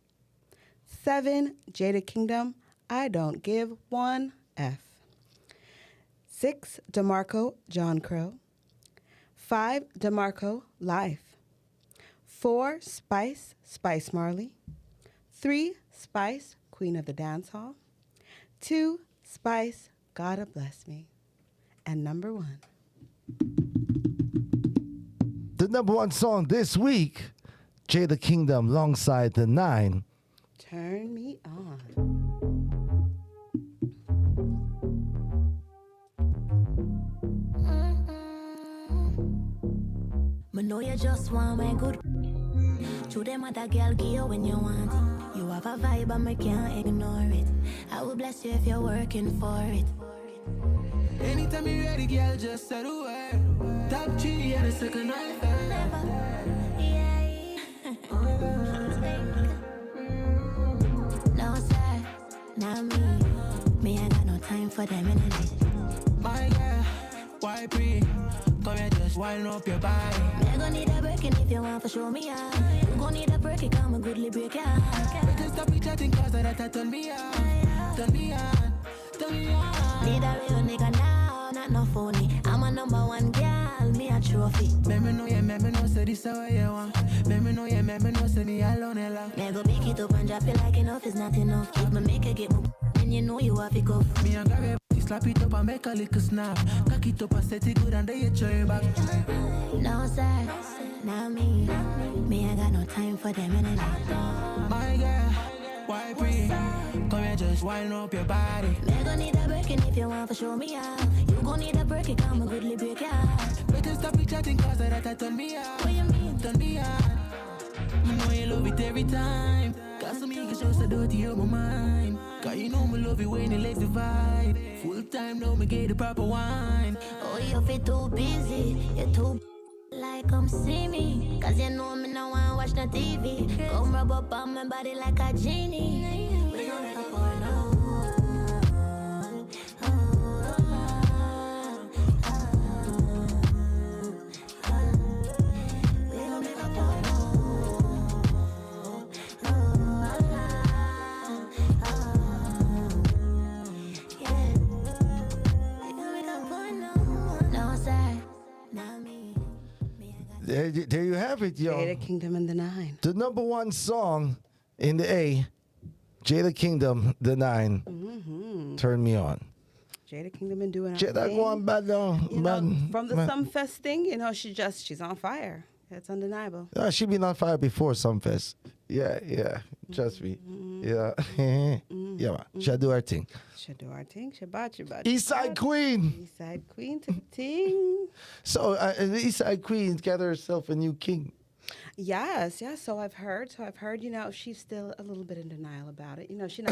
7, Jada Kingdom, I Don't Give One F. 6, DeMarco, John Crow. 5, DeMarco, Life. 4, Spice, Spice Marley. 3, Spice, Queen of the Dancehall. 2, Spice, Gotta Bless Me. And number 1. The number 1 song this week, Jada Kingdom alongside the 9. Turn Me On. Me know you just want my good. To them other girl give you when you want it. You have a vibe and me can't ignore it. I will bless you if you're working for it. Anytime you ready, girl, just say the word. Top 3 and a second night. No sir, not me. Me ain't got no time for them energy. My girl, why pre? Come here, just wind up your body. Me gon' need a breaking if you want to show me out. You gon' need a break, come a goodly break out. Better stop me chatting cause that turn me on. Turn me on, turn me on. Need a real nigga now, not no phony. I'm a number 1 girl, me a trophy. Me know say this how you want. Me know say me alone alone. Me go pick it up and drop it like enough is not enough. If me make it get more, then you know you have to go. Me a grab it, slap it up and make a little snap. Cock it up and set it good and then you throw it back. No sir, not me. Me ain't got no time for them energy. My girl, why pre? Come here, just wind up your body. Me gon' need a breaking if you want to show me out. You gon' need a break, come a goodly break out. Better stop me chatting cause that turn me on. What you mean? Turn me on. You know you love it every time. Cause some niggas just a dirty on my mind. Cause you know me love it when you let the vibe. Full time now me get the proper wine. Oh, you feel too busy. You're too like come see me. Cause you know me now wanna watch the TV. Come rub up on my body like a genie. We gon' make a porno. There you have it, yo. Jada Kingdom and the 9. The number 1 song in the A, Jada Kingdom, the 9. Mm-hmm. Turn Me On. Jada Kingdom been doing her Jada thing. going bad though. From the Sumfest thing, she's on fire. It's undeniable. She been on fire before Sunfest. Yeah. Trust me. Yeah. Yeah, man. She'll do her thing. She'll do her thing. She'll botch you. Eastside Queen. Eastside Queen to the ting. So the Eastside Queen got herself a new king. Yes. So I've heard, she's still a little bit in denial about it. She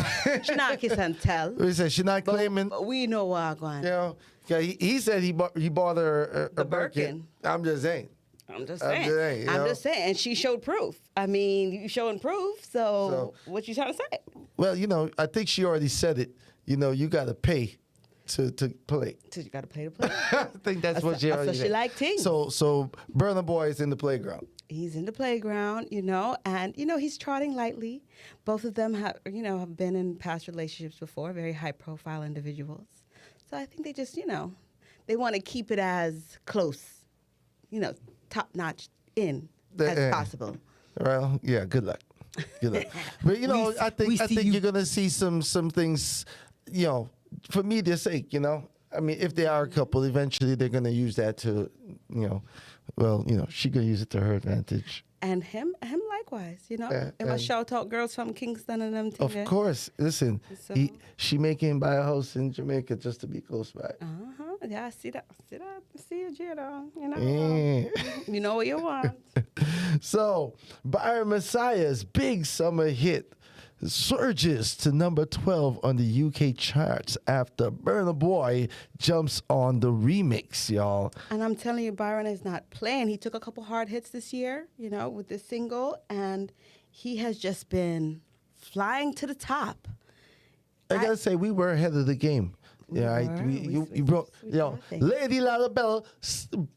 not kiss and tell. He said she not claiming. But we know what going. Yeah, he said he bought her a The Birkin. Birkin. I'm just saying. I'm just saying. I'm just saying. And she showed proof. I mean, you showing proof. So what you trying to say? Well, I think she already said it. You got to pay to play. So you got to pay to play. I think that's what she already said. said. She liked things. So Burna Boy is in the playground. He's in the playground, and he's trotting lightly. Both of them have been in past relationships before, very high-profile individuals. So I think they just, they want to keep it as close, top-notch as possible. Well, yeah, good luck. Good luck. But, I think you're going to see some things, for media's sake, I mean, if they are a couple, eventually they're going to use that to, she going to use it to her advantage. And him likewise, And my shout-out girls from Kingston and them. Of course. Listen, she making buy a house in Jamaica just to be close by. Uh-huh. Yeah, I see that. See you, Jada. You know what you want. So, Byron Messiah's big summer hit surges to number 12 on the UK charts after Burna Boy jumps on the remix, y'all. And I'm telling you, Byron is not playing. He took a couple hard hits this year, with this single, and he has just been flying to the top. I gotta say, we were ahead of the game. Yeah, you broke. Lady Lalabella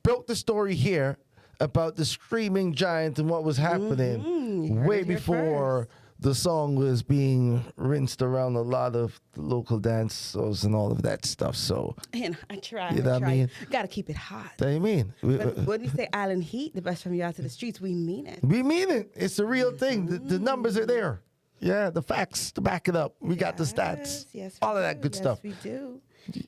broke the story here about the screaming giant and what was happening way before the song was being rinsed around a lot of the local dances and all of that stuff. So, I try. You know what I mean? Got to keep it hot. That you mean? But when we say Island Heat, the best from you out to the streets, we mean it. We mean it. It's a real thing. The numbers are there. Yeah, the facts to back it up. We got the stats. Yes, all of that good stuff. Yes, we do.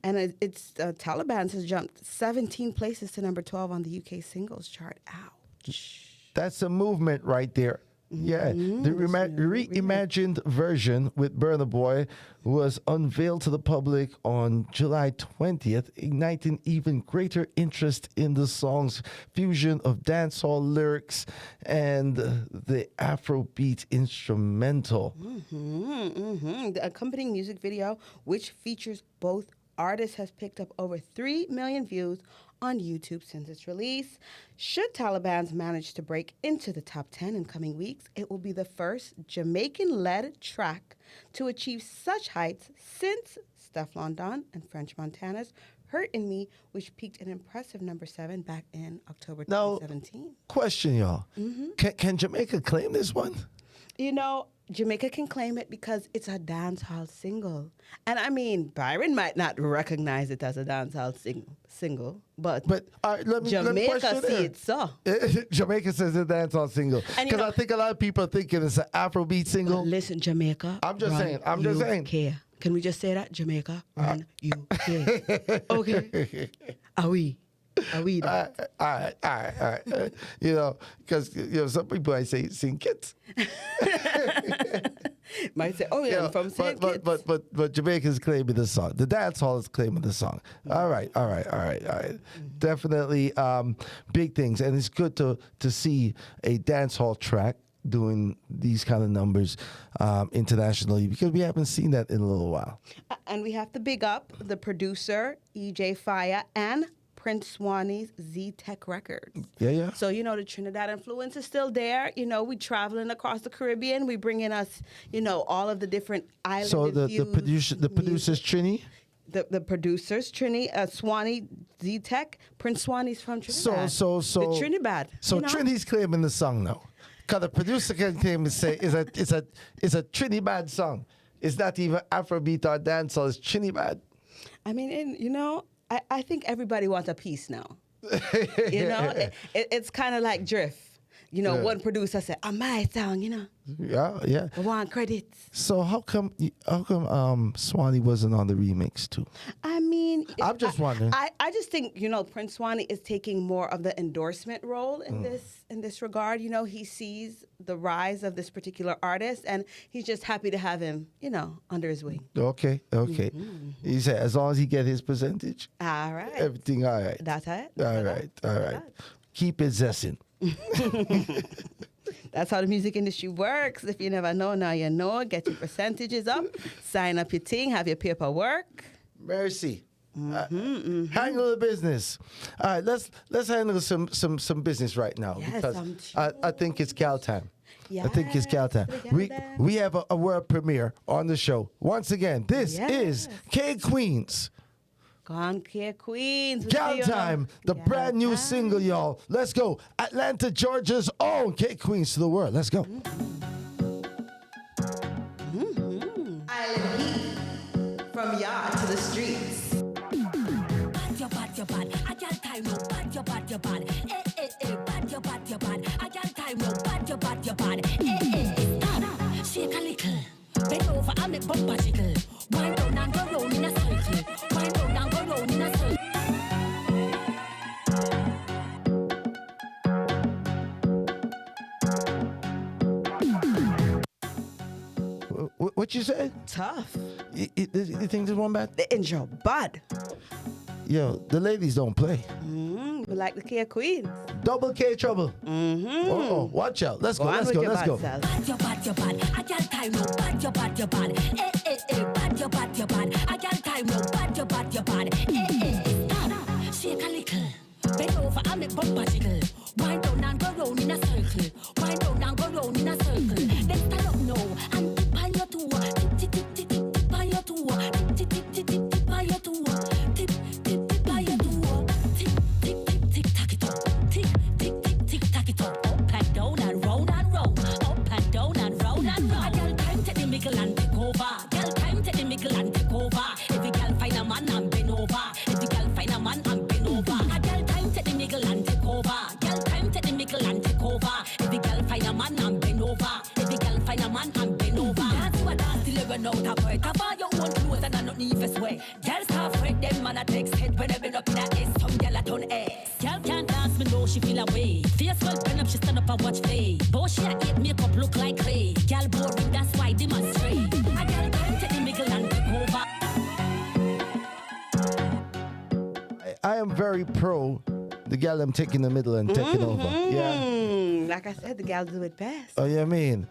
And it's Taliban has jumped 17 places to number 12 on the UK singles chart. Ouch. That's a movement right there. Yeah, the reimagined version with Burna Boy was unveiled to the public on July 20th, igniting even greater interest in the song's fusion of dancehall lyrics and the Afrobeat instrumental. The accompanying music video, which features both artists, has picked up over 3 million views on YouTube since its release. Should Taliban's manage to break into the top 10 in coming weeks, it will be the first Jamaican-led track to achieve such heights since Stefflon Don and French Montana's Hurt in Me, which peaked an impressive number 7 back in October 2017. Question, y'all. Can Jamaica claim this one? Jamaica can claim it because it's a dancehall single. And I mean, Byron might not recognize it as a dancehall single, but Jamaica see it so. Jamaica says it's a dancehall single. Because I think a lot of people are thinking it's an Afrobeat single. Listen, Jamaica. I'm just saying. Care. Can we just say that? Jamaica, run, UK. Okay. Are we? All right. Because some people I say St. Kitts. Might say, I'm from St. Kitts. But Jamaica's claiming the song. The dance hall is claiming the song. All right. Definitely big things, and it's good to see a dance hall track doing these kind of numbers internationally, because we haven't seen that in a little while. And we have to big up the producer, EJ Fire, and Prince Swanee's Z-Tech Records. Yeah. So, the Trinidad influence is still there. We traveling across the Caribbean. We bring in us, all of the different islands. So the producers Trini? The producers, Swanee, Z-Tech. Prince Swanee's from Trinidad. So the Trinidad. So Trini's claiming the song now. Because the producer can claim and say it's a Trinidad song. It's not even Afrobeat or dancehall. It's Trinidad. I mean, I think everybody wants a piece now. It's kind of like drift. One producer said, my song, Yeah. I want credits. So how come Swanee wasn't on the remix too? I mean, I'm just wondering. I just think, Prince Swanee is taking more of the endorsement role in this regard. He sees the rise of this particular artist, and he's just happy to have him, under his wing. Okay. He said as long as he get his percentage. All right. Everything all right. That's it. All right. Keep it zessin'. That's how the music industry works. If you never know, now you know. Get your percentages up, sign up your thing, have your paperwork. Mercy. Handle the business. All right, let's handle some business right now Yes, because I'm I think it's gal time. I think it's Yes, gal time. We have a world premiere on the show. Once again, this is K Queens. Go on, K Queens. Gal Time, the brand new single, y'all. Let's go. Atlanta, Georgia's own K Queens to the world. Let's go. Island Heat, from yard to the streets. Bad, your bad, your bad. I can't time no bad, your bad, your bad. Bad, your bad, your bad. I can't time no bad, your bad, your bad. Stop, shake a little. Bend over and make bumper jiggle. Wind down and go round in a circle. Wind down and go round in a circle. What you say? Tough. You think this one bad? The intro, bad. Yo, the ladies don't play. We like the K Queens. Double K trouble. Oh, watch out. Let's go. Let's go. Let's go. Bad, your bad, your bad. I can't time no bad, your bad, your bad. Bad, your bad, your bad. I can't time no bad, your bad, your bad. Stop, shake a little. Bend over and make bumper jiggle. Wind down and go round in a circle. Wind down and go round in a circle. Then stand up now and tip on your toe. Tip, tip, tip, tip, tip on your toe. Tip, tip, tip, tip, tip on your toe. Tip, tip, tip on your toe. Tick, tick, tick, tick, tack it up. Tick, tick, tick, tick, tack it up. Up and down and round and round. Up and down and round and round. Girl, time take the mickle and take over. Girl, time take the mickle and take over. Every girl find a man and bend over. Every girl find a man and bend over. A girl time take the mickle and take over. Girl time take the mickle and take over. Every girl find a man and bend over. Every girl find a man and bend over. Dance you a dance till you run out of breath. Cover your own clothes and I not need for sweat. Girls half afraid them man a text head when they been up in a S. Some girl a turn S. Girl can't dance me know she feel away. Face well bend up she stand up and watch play. But she a hate makeup look like clay. Girl boring that's why demonstrate. A girl time take the mickle and take over. I am very pro the gal I'm taking the middle and taking over. Yeah. Like I said, the gals do it best. Oh, yeah, I mean,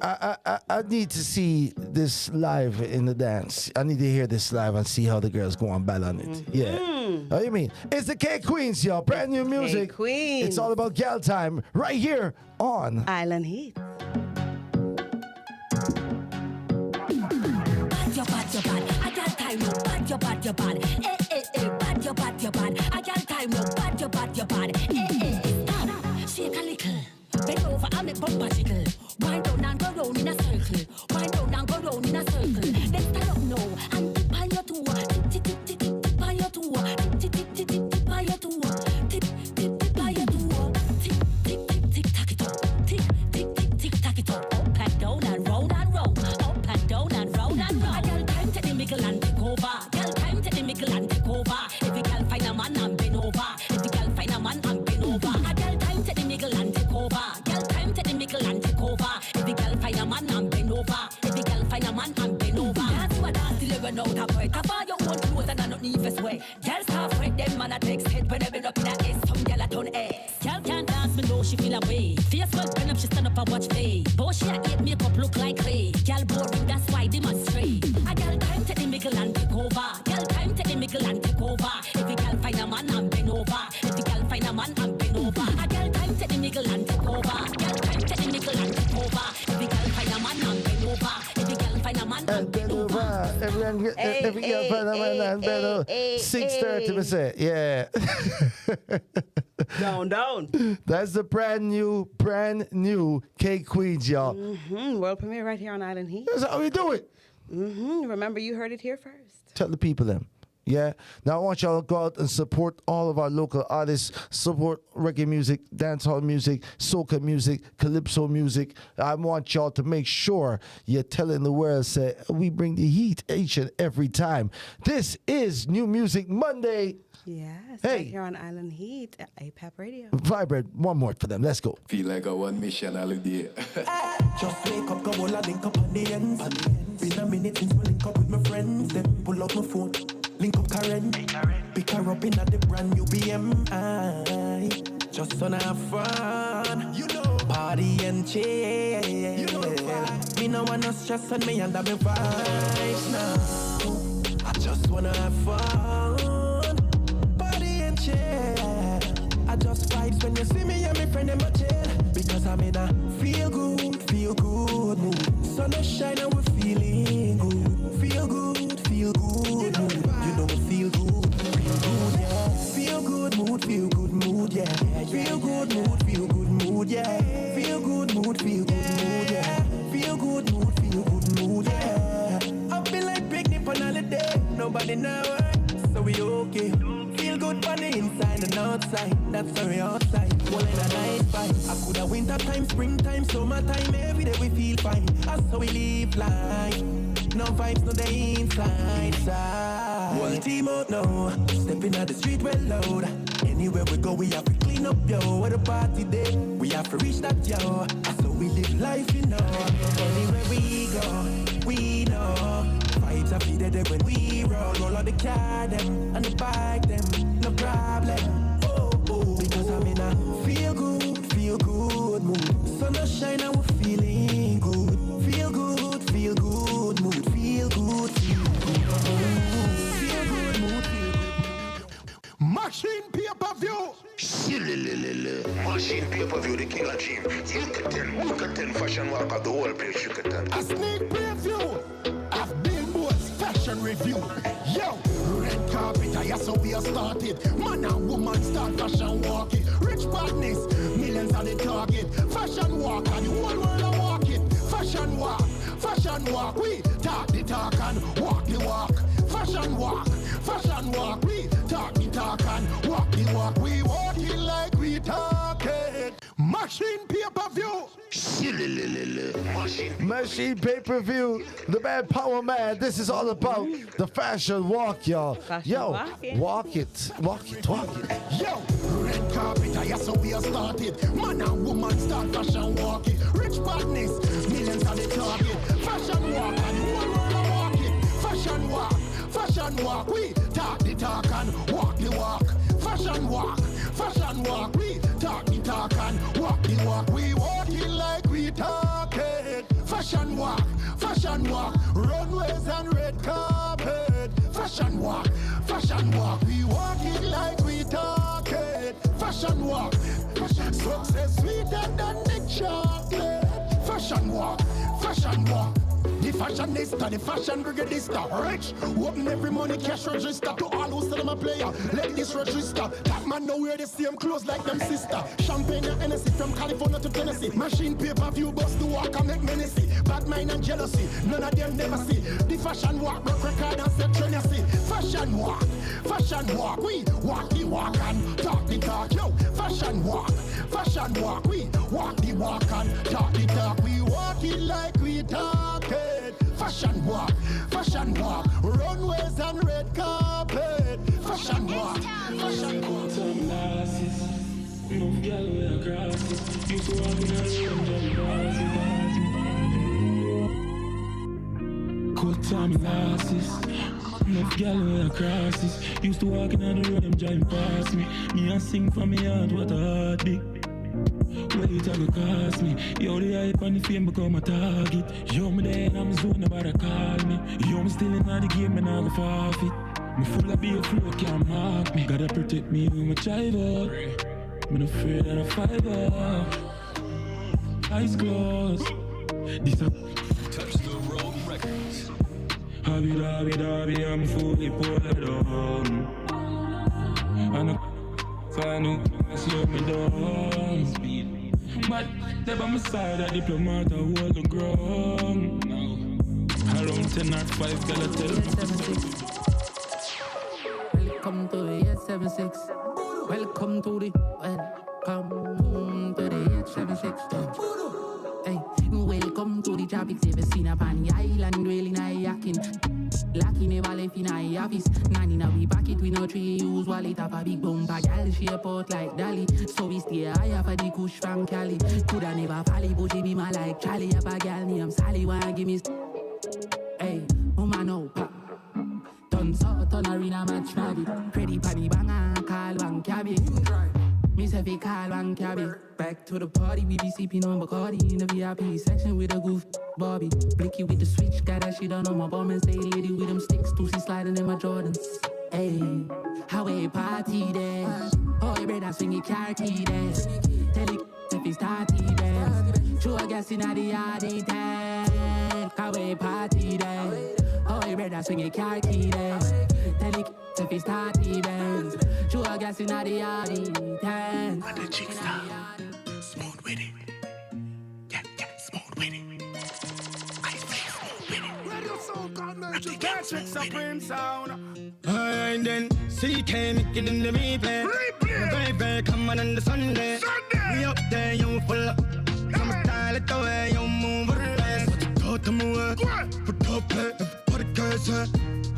I need to see this live in the dance. I need to hear this live and see how the girls go on bad on it. Yeah. Oh, you mean? It's the K Queens, y'all. Brand new music. K Queens. It's all about gal time right here on Island Heat. Bad, your bad, your bad. I can't time no bad, your bad, your bad. Bad, your bad, your bad. I can't time no bad, your bad, your bad. Stop, shake a little. Bend over and make bumper jiggle. Wind down and go round in a circle. Wind down and go round in a circle. Then stand up now and tip on your toe. Tip, tip, tip, tip, tip on your toe. Tip, tip, tip, tip, tip on your toe. Tip, tip, tip on your toe. Tick, tick, tick, tick, tack it up. Tick, tick, tick, tick, tack it up. Up and down and round and round. Up and down and round and round. A girl time take the mickle and take over. Girl time take the mickle and take over. Every girl find a man and bend over. Every girl find a man and bend over. A girl time take the mickle and take over. Girl time take the mickle and take over. Every girl find a man and bend over. Every girl find a man and bend over. Dance you a dance till you run out of breath. Cover your own clothes and I not need for sweat. Girls half afraid them man a text head when they been up in a S. Some girl a turn S. Girl can't dance me know she feel away. Face well bend up she stand up and watch play. But she a hate makeup look like clay. Girl boring that's why demonstrate. A girl time take the mickle and take over. Girl time take the mickle and take over. Every girl find a man and bend over. Every girl find a man and bend over. A girl time take the mickle and take over. Girl time take the mickle and take over. Every girl find a man and bend over. Every girl find a man and bend over. Every girl find a man and bend over. 6:30%. Yeah. Down. That's the brand new K Queens, y'all. World premiere right here on Island Heat. That's how we do it. Remember, you heard it here first. Tell the people them. Yeah. Now I want y'all to go out and support all of our local artists. Support reggae music, dancehall music, soca music, calypso music. I want y'all to make sure you're telling the world, say, we bring the heat each and every time. This is New Music Monday. Yes. Hey. Right here on Island Heat at APAP Radio. Vibrate one more for them. Let's go. Feel like I want mission all day. Just wake up, go all a link up on the ends. Been a minute since we link up with my friends. Then pull out my phone, link up Karen. Pick her up in at the brand new BMI. Just wanna have fun, you know. Party and chill, you know. Me no want no stress on me under my vibes now. I just wanna have fun. you see me and my friend in my chill, because I'm in a feel good mood. Sun is shining and we're feeling good. Feel good mood. You know we feel good, yeah. Feel good mood, yeah. Feel good mood, yeah. Feel good mood, yeah. Feel good mood, yeah. I feel like picnic on holiday, nobody know it, so we okay. Feel good on the inside and outside, that's how we outside. All in a night fight. I coulda winter time, springtime, summertime, every day we feel fine. That's how we live life. No vibes, no day inside. One team out now, stepping out the street well loud. Anywhere we go, we have to clean up, yo. What a party day, we have to reach that, yo. That's how we live life, you know. Anywhere we go, we know. Vibes are feeded there when we roll on the car, them, and the bike, them, no problem. Because I'm in a feel good mood. Sun is shining and we're feeling good. Feel good mood. Feel good mood. Machine pay-per-view. Machine pay-per-view, the king of dream. You can tell fashion walk of the whole place, you can tell. A sneak preview of Billboard's fashion review. Yo, red carpet, I so we are started. Man and woman start fashion walking. Rich badness, millions are the target. Fashion walk and the whole world are walking. Fashion walk, we talk the talk and walk the walk. Fashion walk, we talk the talk and walk the walk. We walk it like we talk it. Machine pay-per-view. Machine pay-per-view, the man Power Man. This is all about the fashion walk, y'all. Walk it. Yo, red carpet, I so we are started. Man and woman start fashion walking. Rich badness, millions are the target. Fashion walk and the whole world are walking. Fashion walk, we talk the talk and walk the walk. Fashion walk, we talk the talk and walk the walk. We walk it like we talk it. Fashion walk, runways and red carpet. Fashion walk, we walk it like we talk it. Fashion walk, success sweeter than the chocolate. Fashion walk. The fashionista, the fashion brigadista. Rich, open every money cash register. To all who still am a player, let this register. That man know wear the same clothes like them sister. Champagne and Hennessy from California to Tennessee. Machine pay-per-view bust the walk and make menacey. Bad mind and jealousy, none of them never see. The fashion walk, broke record and set Trinity. Fashion walk, we walk the walk and talk the talk. Yo, fashion walk, we walk the walk and talk the talk. We walk it like we talk it. Fashion walk, runways and red carpet. Fashion walk. Enough girl wear glasses. Used to walk in a room, jump Cold time glasses. Enough girl wear crosses. Used to walk in the road, them driving past me. Me and sing for me heart, what a heartbeat. Where you talk cost me. Yo, the hype and the fame become a target. Yo, me there and I'm zone, nobody call me. Yo, me still in the game and I go forfeit. Me full of beer flow, can't mark me. Gotta protect me when my drive out. I'm not afraid of a fiber. Eyes closed. This a touch the road records. Hobby, I'm fully pulled on. And I find out slow me down. But they by my side, a diplomat, I hold the ground. Around 10 or 5, gotta tell me. Welcome to the 876. Welcome to the 876. Hey, welcome to the traffic. Ever seen up on the island, really nice yakin. Lucky never left in a office. Nanny now we pack it with no tree. Use wallet up a big bumper. Gal shape out like Dolly. So we stay higher for the kush from Cali. Coulda never fall, but she be my like Charlie. Up a gal named Sally wanna give me. Hey, woman no pop. Turn arena match nabby. Freddy Panny Banga, call one cabby. Me say fi call one cabby. Back to the party, we be sipping on Bacardi. In the VIP section with a goof Bobby. Blicky with the switch, got that shit on my bum and stay lady with them sticks. Tusi sliding in my Jordans. Hey, how a party there? Oh, you better swing it car key dance. Tell it if it's starty dance. True, I guess in the yard it dance. Cowboy party dance. Oh, you better swing it car key dance. Tell it if it's starty dance. True, I guess in the yard it dance. And the chicks now, smooth with it. Yeah, smooth with it. I say smooth with it. Radio soca, magic, magic, supreme sound. And then CK make it in the replay. Baby, come on the Sunday. We up there, you full up. Come style it the way you move with the best. What you got to move? Put up it, put it crazy.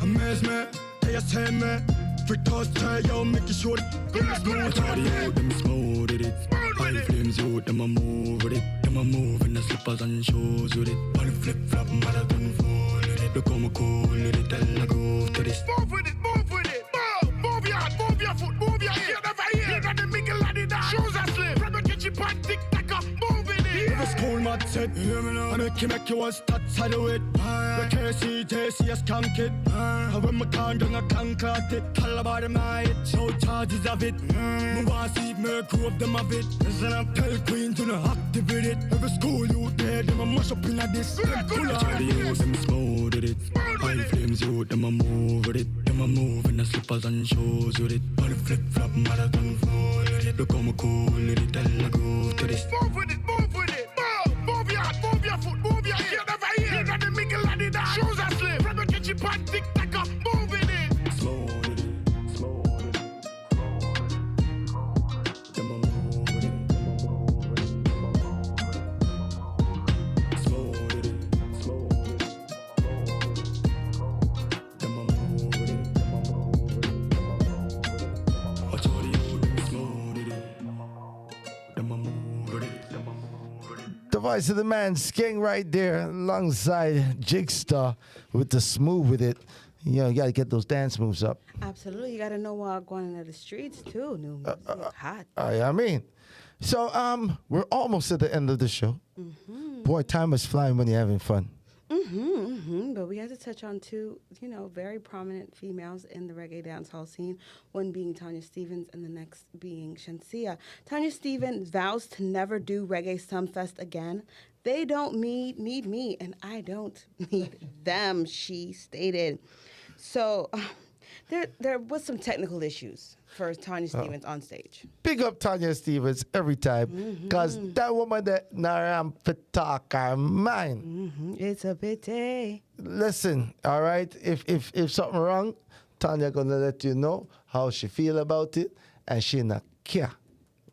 Amaze me, they say me. For toast, yo, make it short. Them smooth, them smooth with it. High flames, yo, them a move with it. Them a move in the slippers and shoes with it. Body flip flop, marathon full with it. Look how me cool with it, tell I go to this. Move with it, move with it. Move your hand, move your foot, move your ear. Never hear. You got the middle of the dance. Shoes are slim. From the kitchen pot, tick tacker, move with it. The school mat set, I make you one start side of it. The KC, JC, skunk it. When my condom, I can't cut it. Call about them, I hit. No charges of it. I want to see me grow up them of it. Listen, I'm tell queen to not activate it. Every school you there, them a mash up in a this. Them pull out the youth, them smooth with it. High flames, you, them a move with it. Them a move in the slippers and shoes with it. Body flip flop, marathon full with it. Look how me cool with it, tell I go to this. Move with it, move with it. Move your hand, move your foot, move your ear. Never hear. You got the middle of the dance. Shoes are slim. From the kitchen pot, tick tacker, move with it. Slow with it, slow with it. Them a move with it. Slow with it, slow with it. Them a move with it. Watch all the old them slow with it. Them a move with it. The voice of the man, Skeng right there, alongside Jigsaw with the smooth with it. You know, you got to get those dance moves up. Absolutely. You got to know while going into the streets, too. New music. Hot. I mean, so we're almost at the end of the show. Mm-hmm. Boy, time is flying when you're having fun. But we had to touch on two, very prominent females in the reggae dancehall scene. One being Tanya Stephens and the next being Shenseea. Tanya Stephens vows to never do reggae Sumfest again. They don't need me, and I don't need them, she stated. So there was some technical issues for Tanya Stephens on stage. Big up Tanya Stephens every time, because that woman that Naram Pitaka mine. It's a pity. Listen, all right, if something wrong, Tanya gonna let you know how she feel about it, and she not care.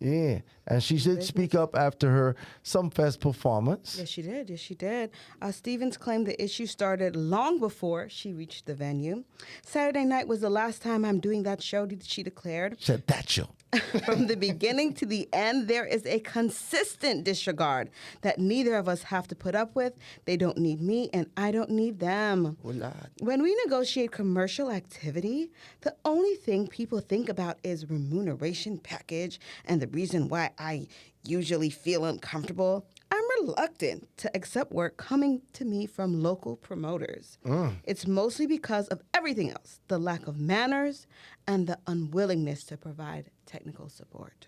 Yeah, and she did speak up after her Sumfest performance. Yes, she did. Yes, she did. Stephens claimed the issue started long before she reached the venue. Saturday night was the last time I'm doing that show, she declared. Said that show. From the beginning to the end, there is a consistent disregard that neither of us have to put up with. They don't need me, and I don't need them. Oh, Lord. When we negotiate commercial activity, the only thing people think about is remuneration package and the reason why I usually feel uncomfortable. I'm reluctant to accept work coming to me from local promoters. It's mostly because of everything else, the lack of manners and the unwillingness to provide technical support.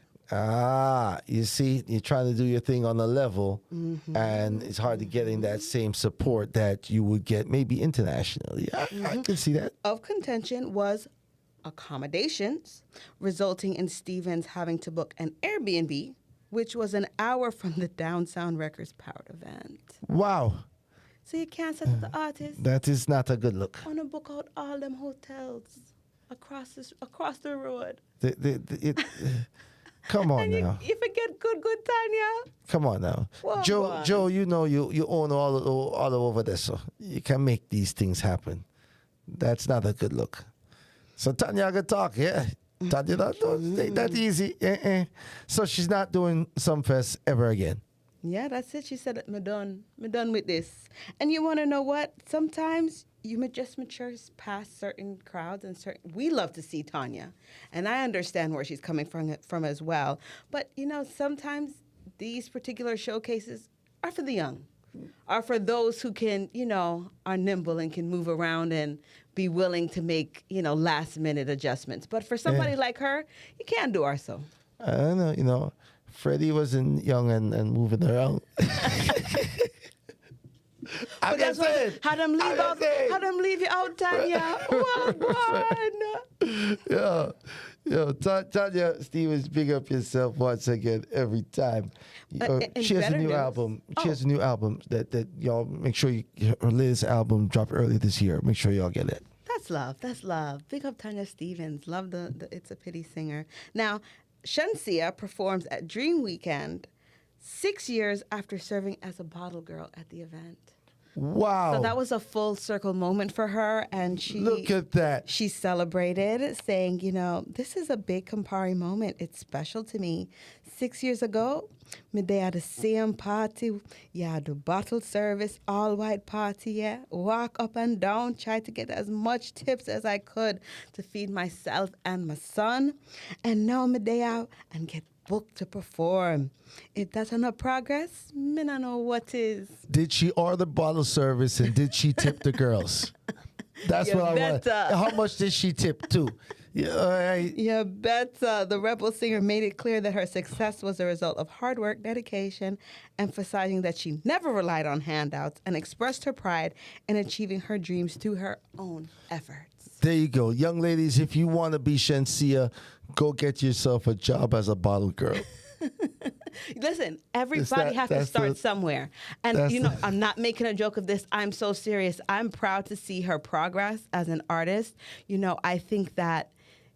You see, you're trying to do your thing on a level, and it's hard to get in that same support that you would get maybe internationally. I can see that. Of contention was accommodations, resulting in Stephens having to book an Airbnb, which was an hour from the Down Sound Records Powered event. Wow. So you can't set up the artist. That is not a good look. On to book out all them hotels across the road. Come on and now. You forget good Tanya. Come on now. Well, Joe, you know you own all over this, so you can make these things happen. That's not a good look. So Tanya can talk, yeah. Tanya, don't take that easy. So she's not doing Sumfest ever again. Yeah, that's it. She said, "Me done with this." And you want to know what? Sometimes you just mature past certain crowds and certain. We love to see Tanya, and I understand where she's coming from as well. But sometimes these particular showcases are for the young, are for those who can, are nimble and can move around and be willing to make, last minute adjustments. But for somebody like her, you can't do her so. I don't know, Freddie wasn't young and moving around. But that's what, how them leave you out, Tanya. Tanya Stevens, big up yourself once again every time. She has a new album. She has a new album that y'all make sure her latest album dropped early this year. Make sure y'all get it. That's love. That's love. Big up Tanya Stevens. Love the It's a Pity singer. Now, Shenseea performs at Dream Weekend 6 years after serving as a bottle girl at the event. Wow. So that was a full circle moment for her, and she look at that. She celebrated, saying, this is a big Campari moment. It's special to me. 6 years ago, me day at the same party. Yeah, the bottle service, all white party. Yeah, walk up and down, try to get as much tips as I could to feed myself and my son. And now me day out and get booked to perform. If that's not progress, me not know what is. Did she order bottle service and did she tip the girls? That's You what I want. better. How much did she tip too? Yeah, all right. You bet. The Rebel singer made it clear that her success was a result of hard work, dedication, emphasizing that she never relied on handouts and expressed her pride in achieving her dreams through her own efforts. There you go. Young ladies, if you want to be Shenseea, go get yourself a job as a bottle girl. Listen, everybody has to start somewhere. And, I'm not making a joke of this. I'm so serious. I'm proud to see her progress as an artist. I think that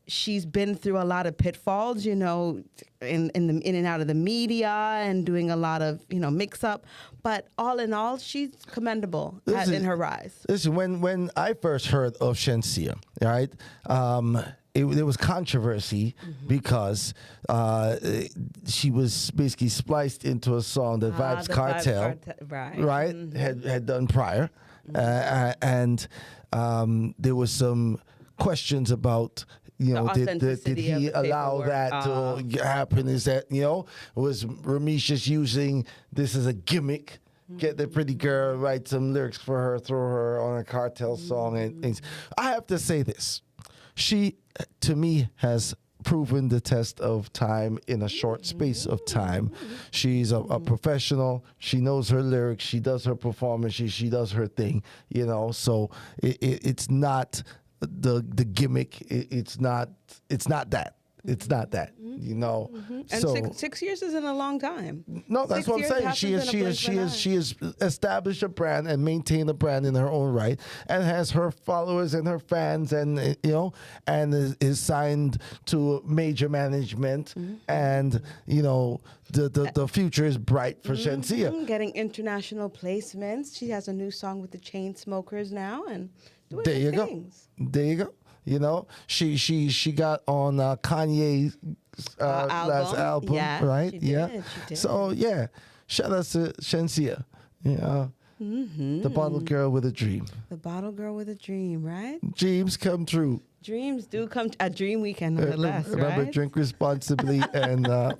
she's been through a lot of pitfalls, in and out of the media and doing a lot of, mix up. But all in all, she's commendable in her rise. Listen, when I first heard of Shenseea, right, there was controversy because she was basically spliced into a song that Vybz Kartel, right, had done prior. And there was some questions about, did he allow that to happen? Is that, was Ramesh just using this as a gimmick? Get the pretty girl, write some lyrics for her, throw her on a cartel song and things. I have to say this. She, to me, has proven the test of time in a short space of time. She's a professional. She knows her lyrics. She does her performance. She does her thing, So it's not the gimmick. It's not that. It's not that, And So 6 years isn't a long time. no, that's 6 what I'm years saying. She has established a brand and maintained a brand in her own right, and has her followers and her fans, and and is signed to major management, and the future is bright for Shenseea. Getting international placements. She has a new song with the Chainsmokers now, and doing There you things. go. There you go. She got on Kanye's last album, yeah, right? She did. So shout out to Shenseea. The bottle girl with a dream. The bottle girl with a dream, right? Dreams come true. Dreams do come a Dream Weekend, nonetheless, Remember, right? drink responsibly and. A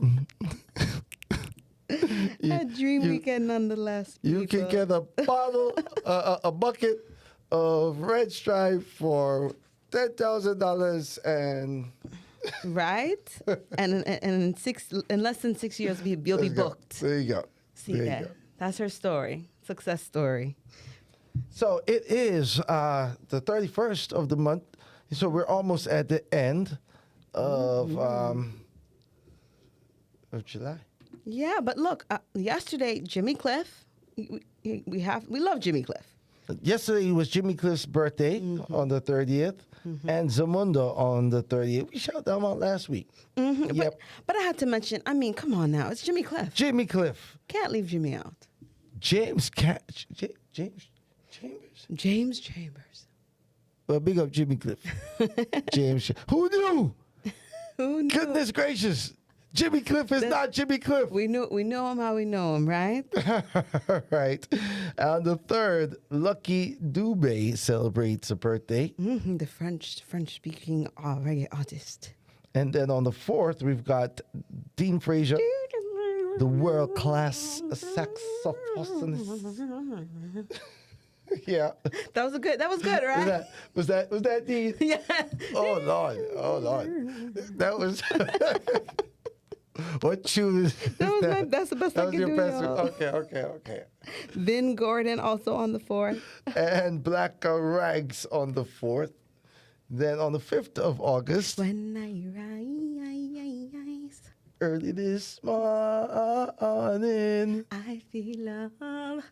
Dream Weekend, nonetheless. You can get a bottle, a bucket of Red Stripe for $10,000 and. Right, and in less than 6 years, you'll be booked. There you go. See that? That's her story, success story. So it is the 31st of the month. So we're almost at the end of July. Yeah, but look, yesterday Jimmy Cliff, we love Jimmy Cliff. Yesterday was Jimmy Cliff's birthday on the 30th, and Zamunda on the 30th. We shouted them out last week. Yep. But I had to mention, come on now, it's Jimmy Cliff. Jimmy Cliff. Can't leave Jimmy out. James Chambers. James Chambers. Well, big up Jimmy Cliff. James. Who knew? Who knew? Goodness gracious. Jimmy Cliff is not Jimmy Cliff. We know him how we know him, right? Right. On the 3rd, Lucky Dubé celebrates a birthday. The French-speaking reggae artist. And then on the 4th, we've got Dean Fraser. the world-class saxophonist. Yeah. That was good, right? Was that the? Yeah. Oh Lord. That was. What tune is that? That's the best I can do. Okay. Vin Gordon also on the 4th. And Black Rags on the 4th. Then on the 5th of August. When I rise. Early this morning. I feel love.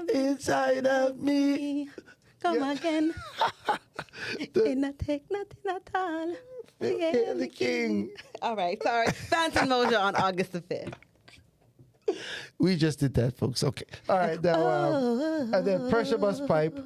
Inside of me. Come again. It not take nothing at all. Yeah, the king. All right, sorry. Phantom Mojo on August the 5th. We just did that, folks. Okay. All right, now, and then Pressure Bus Pipe.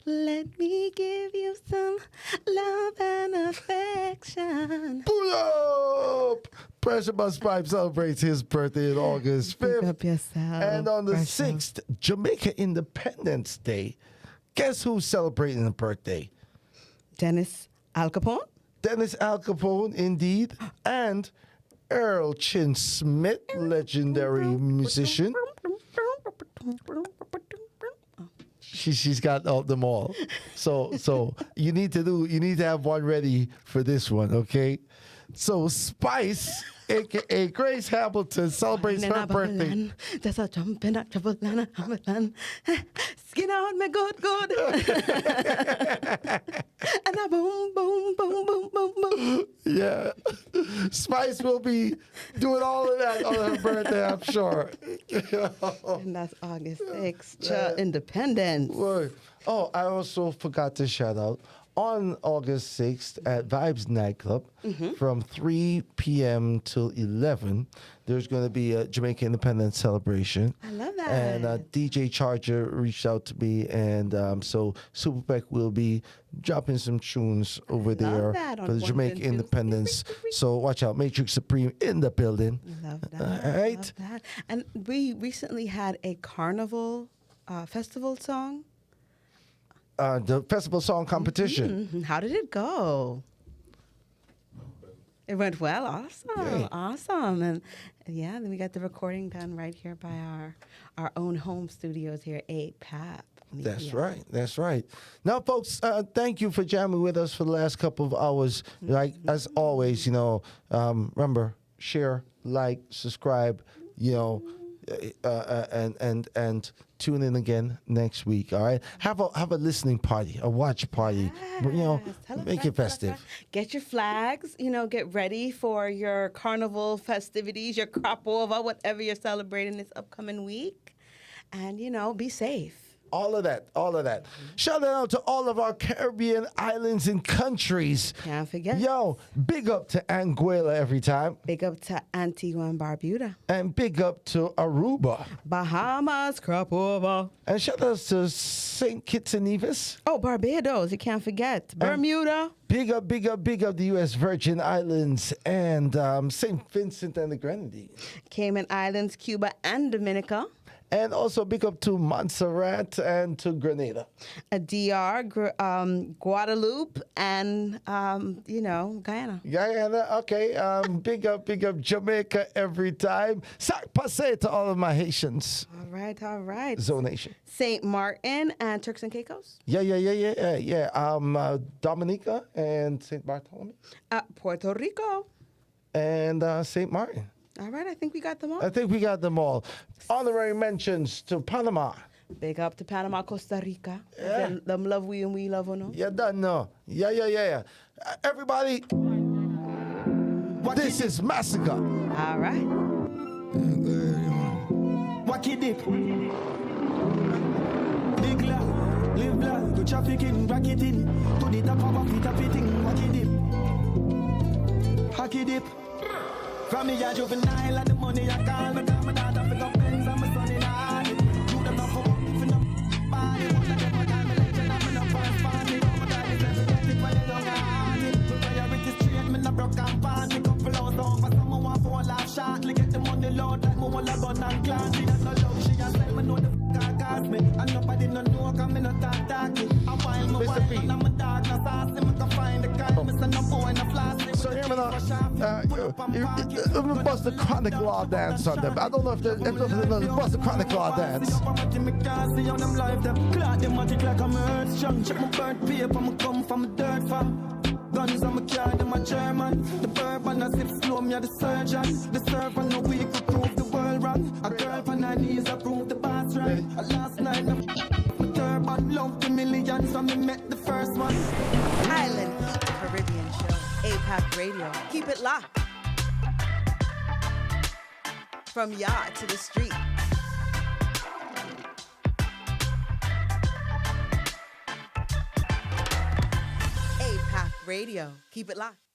Let me give you some love and affection. Pull up! Pressure Bus Pipe celebrates his birthday on August 5th. Pick up yourself. And on the Pressure. 6th, Jamaica Independence Day. Guess who's celebrating a birthday? Dennis Al Capone. Dennis Al Capone, indeed. And Earl Chin Smith, legendary musician. She's got them all. So you need to have one ready for this one, okay? So Spice, aka Grace Hamilton, celebrates her birthday. Just a jump in a trouble and a skin out me good. And a boom, boom, boom, boom, boom, boom. Yeah. Spice will be doing all of that on her birthday, I'm sure. And that's August 6th, Independence. Word. Oh, I also forgot to shout out. On August 6th at Vibes Nightclub from 3 p.m. till 11, there's going to be a Jamaica Independence celebration. I love that. And DJ Charger reached out to me, and so Super Peck will be dropping some tunes over there for the Jamaica Independence. So watch out. Matrix Supreme in the building. Love that. All right. Love that. And we recently had a carnival festival song. The festival song competition. Mm-hmm. How did it go? It went well. Awesome. And yeah, then we got the recording done right here by our own home studios here, APAP. That's right. Now, folks, thank you for jamming with us for the last couple of hours. Like, as always, remember, share, like, subscribe, and tune in again next week. All right, have a listening party, a watch party. Make it festive. Get your flags. Get ready for your carnival festivities, your crop over, whatever you're celebrating this upcoming week, and be safe. All of that. Shout out to all of our Caribbean islands and countries. Can't forget. Yo, big up to Anguilla every time. Big up to Antigua and Barbuda. And big up to Aruba. Bahamas, crop over. And shout out to St. Kitts and Nevis. Oh, Barbados, you can't forget. Bermuda. Big up the U.S. Virgin Islands and St. Vincent and the Grenadines. Cayman Islands, Cuba, and Dominica. And also big up to Montserrat and to Grenada. DR, Guadeloupe, and, Guyana. Guyana, okay. Big up Jamaica every time. Sac passe to all of my Haitians. All right. Zonation. St. Martin and Turks and Caicos. Yeah. Dominica and St. Bartholomew. Puerto Rico. And St. Martin. All right, I think we got them all. Honorary mentions to Panama. Big up to Panama, Costa Rica. Yeah. Them love we and we love, no? You done know. Yeah. Everybody, this is Massacre. All right. Wacky dip. Big love, live love, go trafficking, rack it in. To the top of a feet of fitting, wacky dip. Hacky dip. From me a juvenile and the money I call me down, my daughter pick up pens and my son in a hand. Do them not for no body. One of them a call me legend and me no first party. My dad is represented by the young hearted. My priority straight, me no broke and pan. Me couple hours over, someone want for a laugh shortly. Get them on the load like me want a gun and clan. She has no love, she has said me know the f*** cast me. And nobody no know cause me no talk it. And while me wild and I'm a dog, no saucy. Me can find the guy, me say no boy, no flossy. So hear me now. bust the chronic law dance on them. I don't know if they bust the chronic law dance. Guns on my car, them a German. The bourbon a sip slow, me a the surgeon. The servant no weak to prove the world wrong. A girl on her knees, I prove the boss right. Last night, my turban loved the millions, so me met the first one. Island Heat Caribbean Show, APAP Radio. Keep it locked. From yacht to the street. APAP Radio. Keep it locked.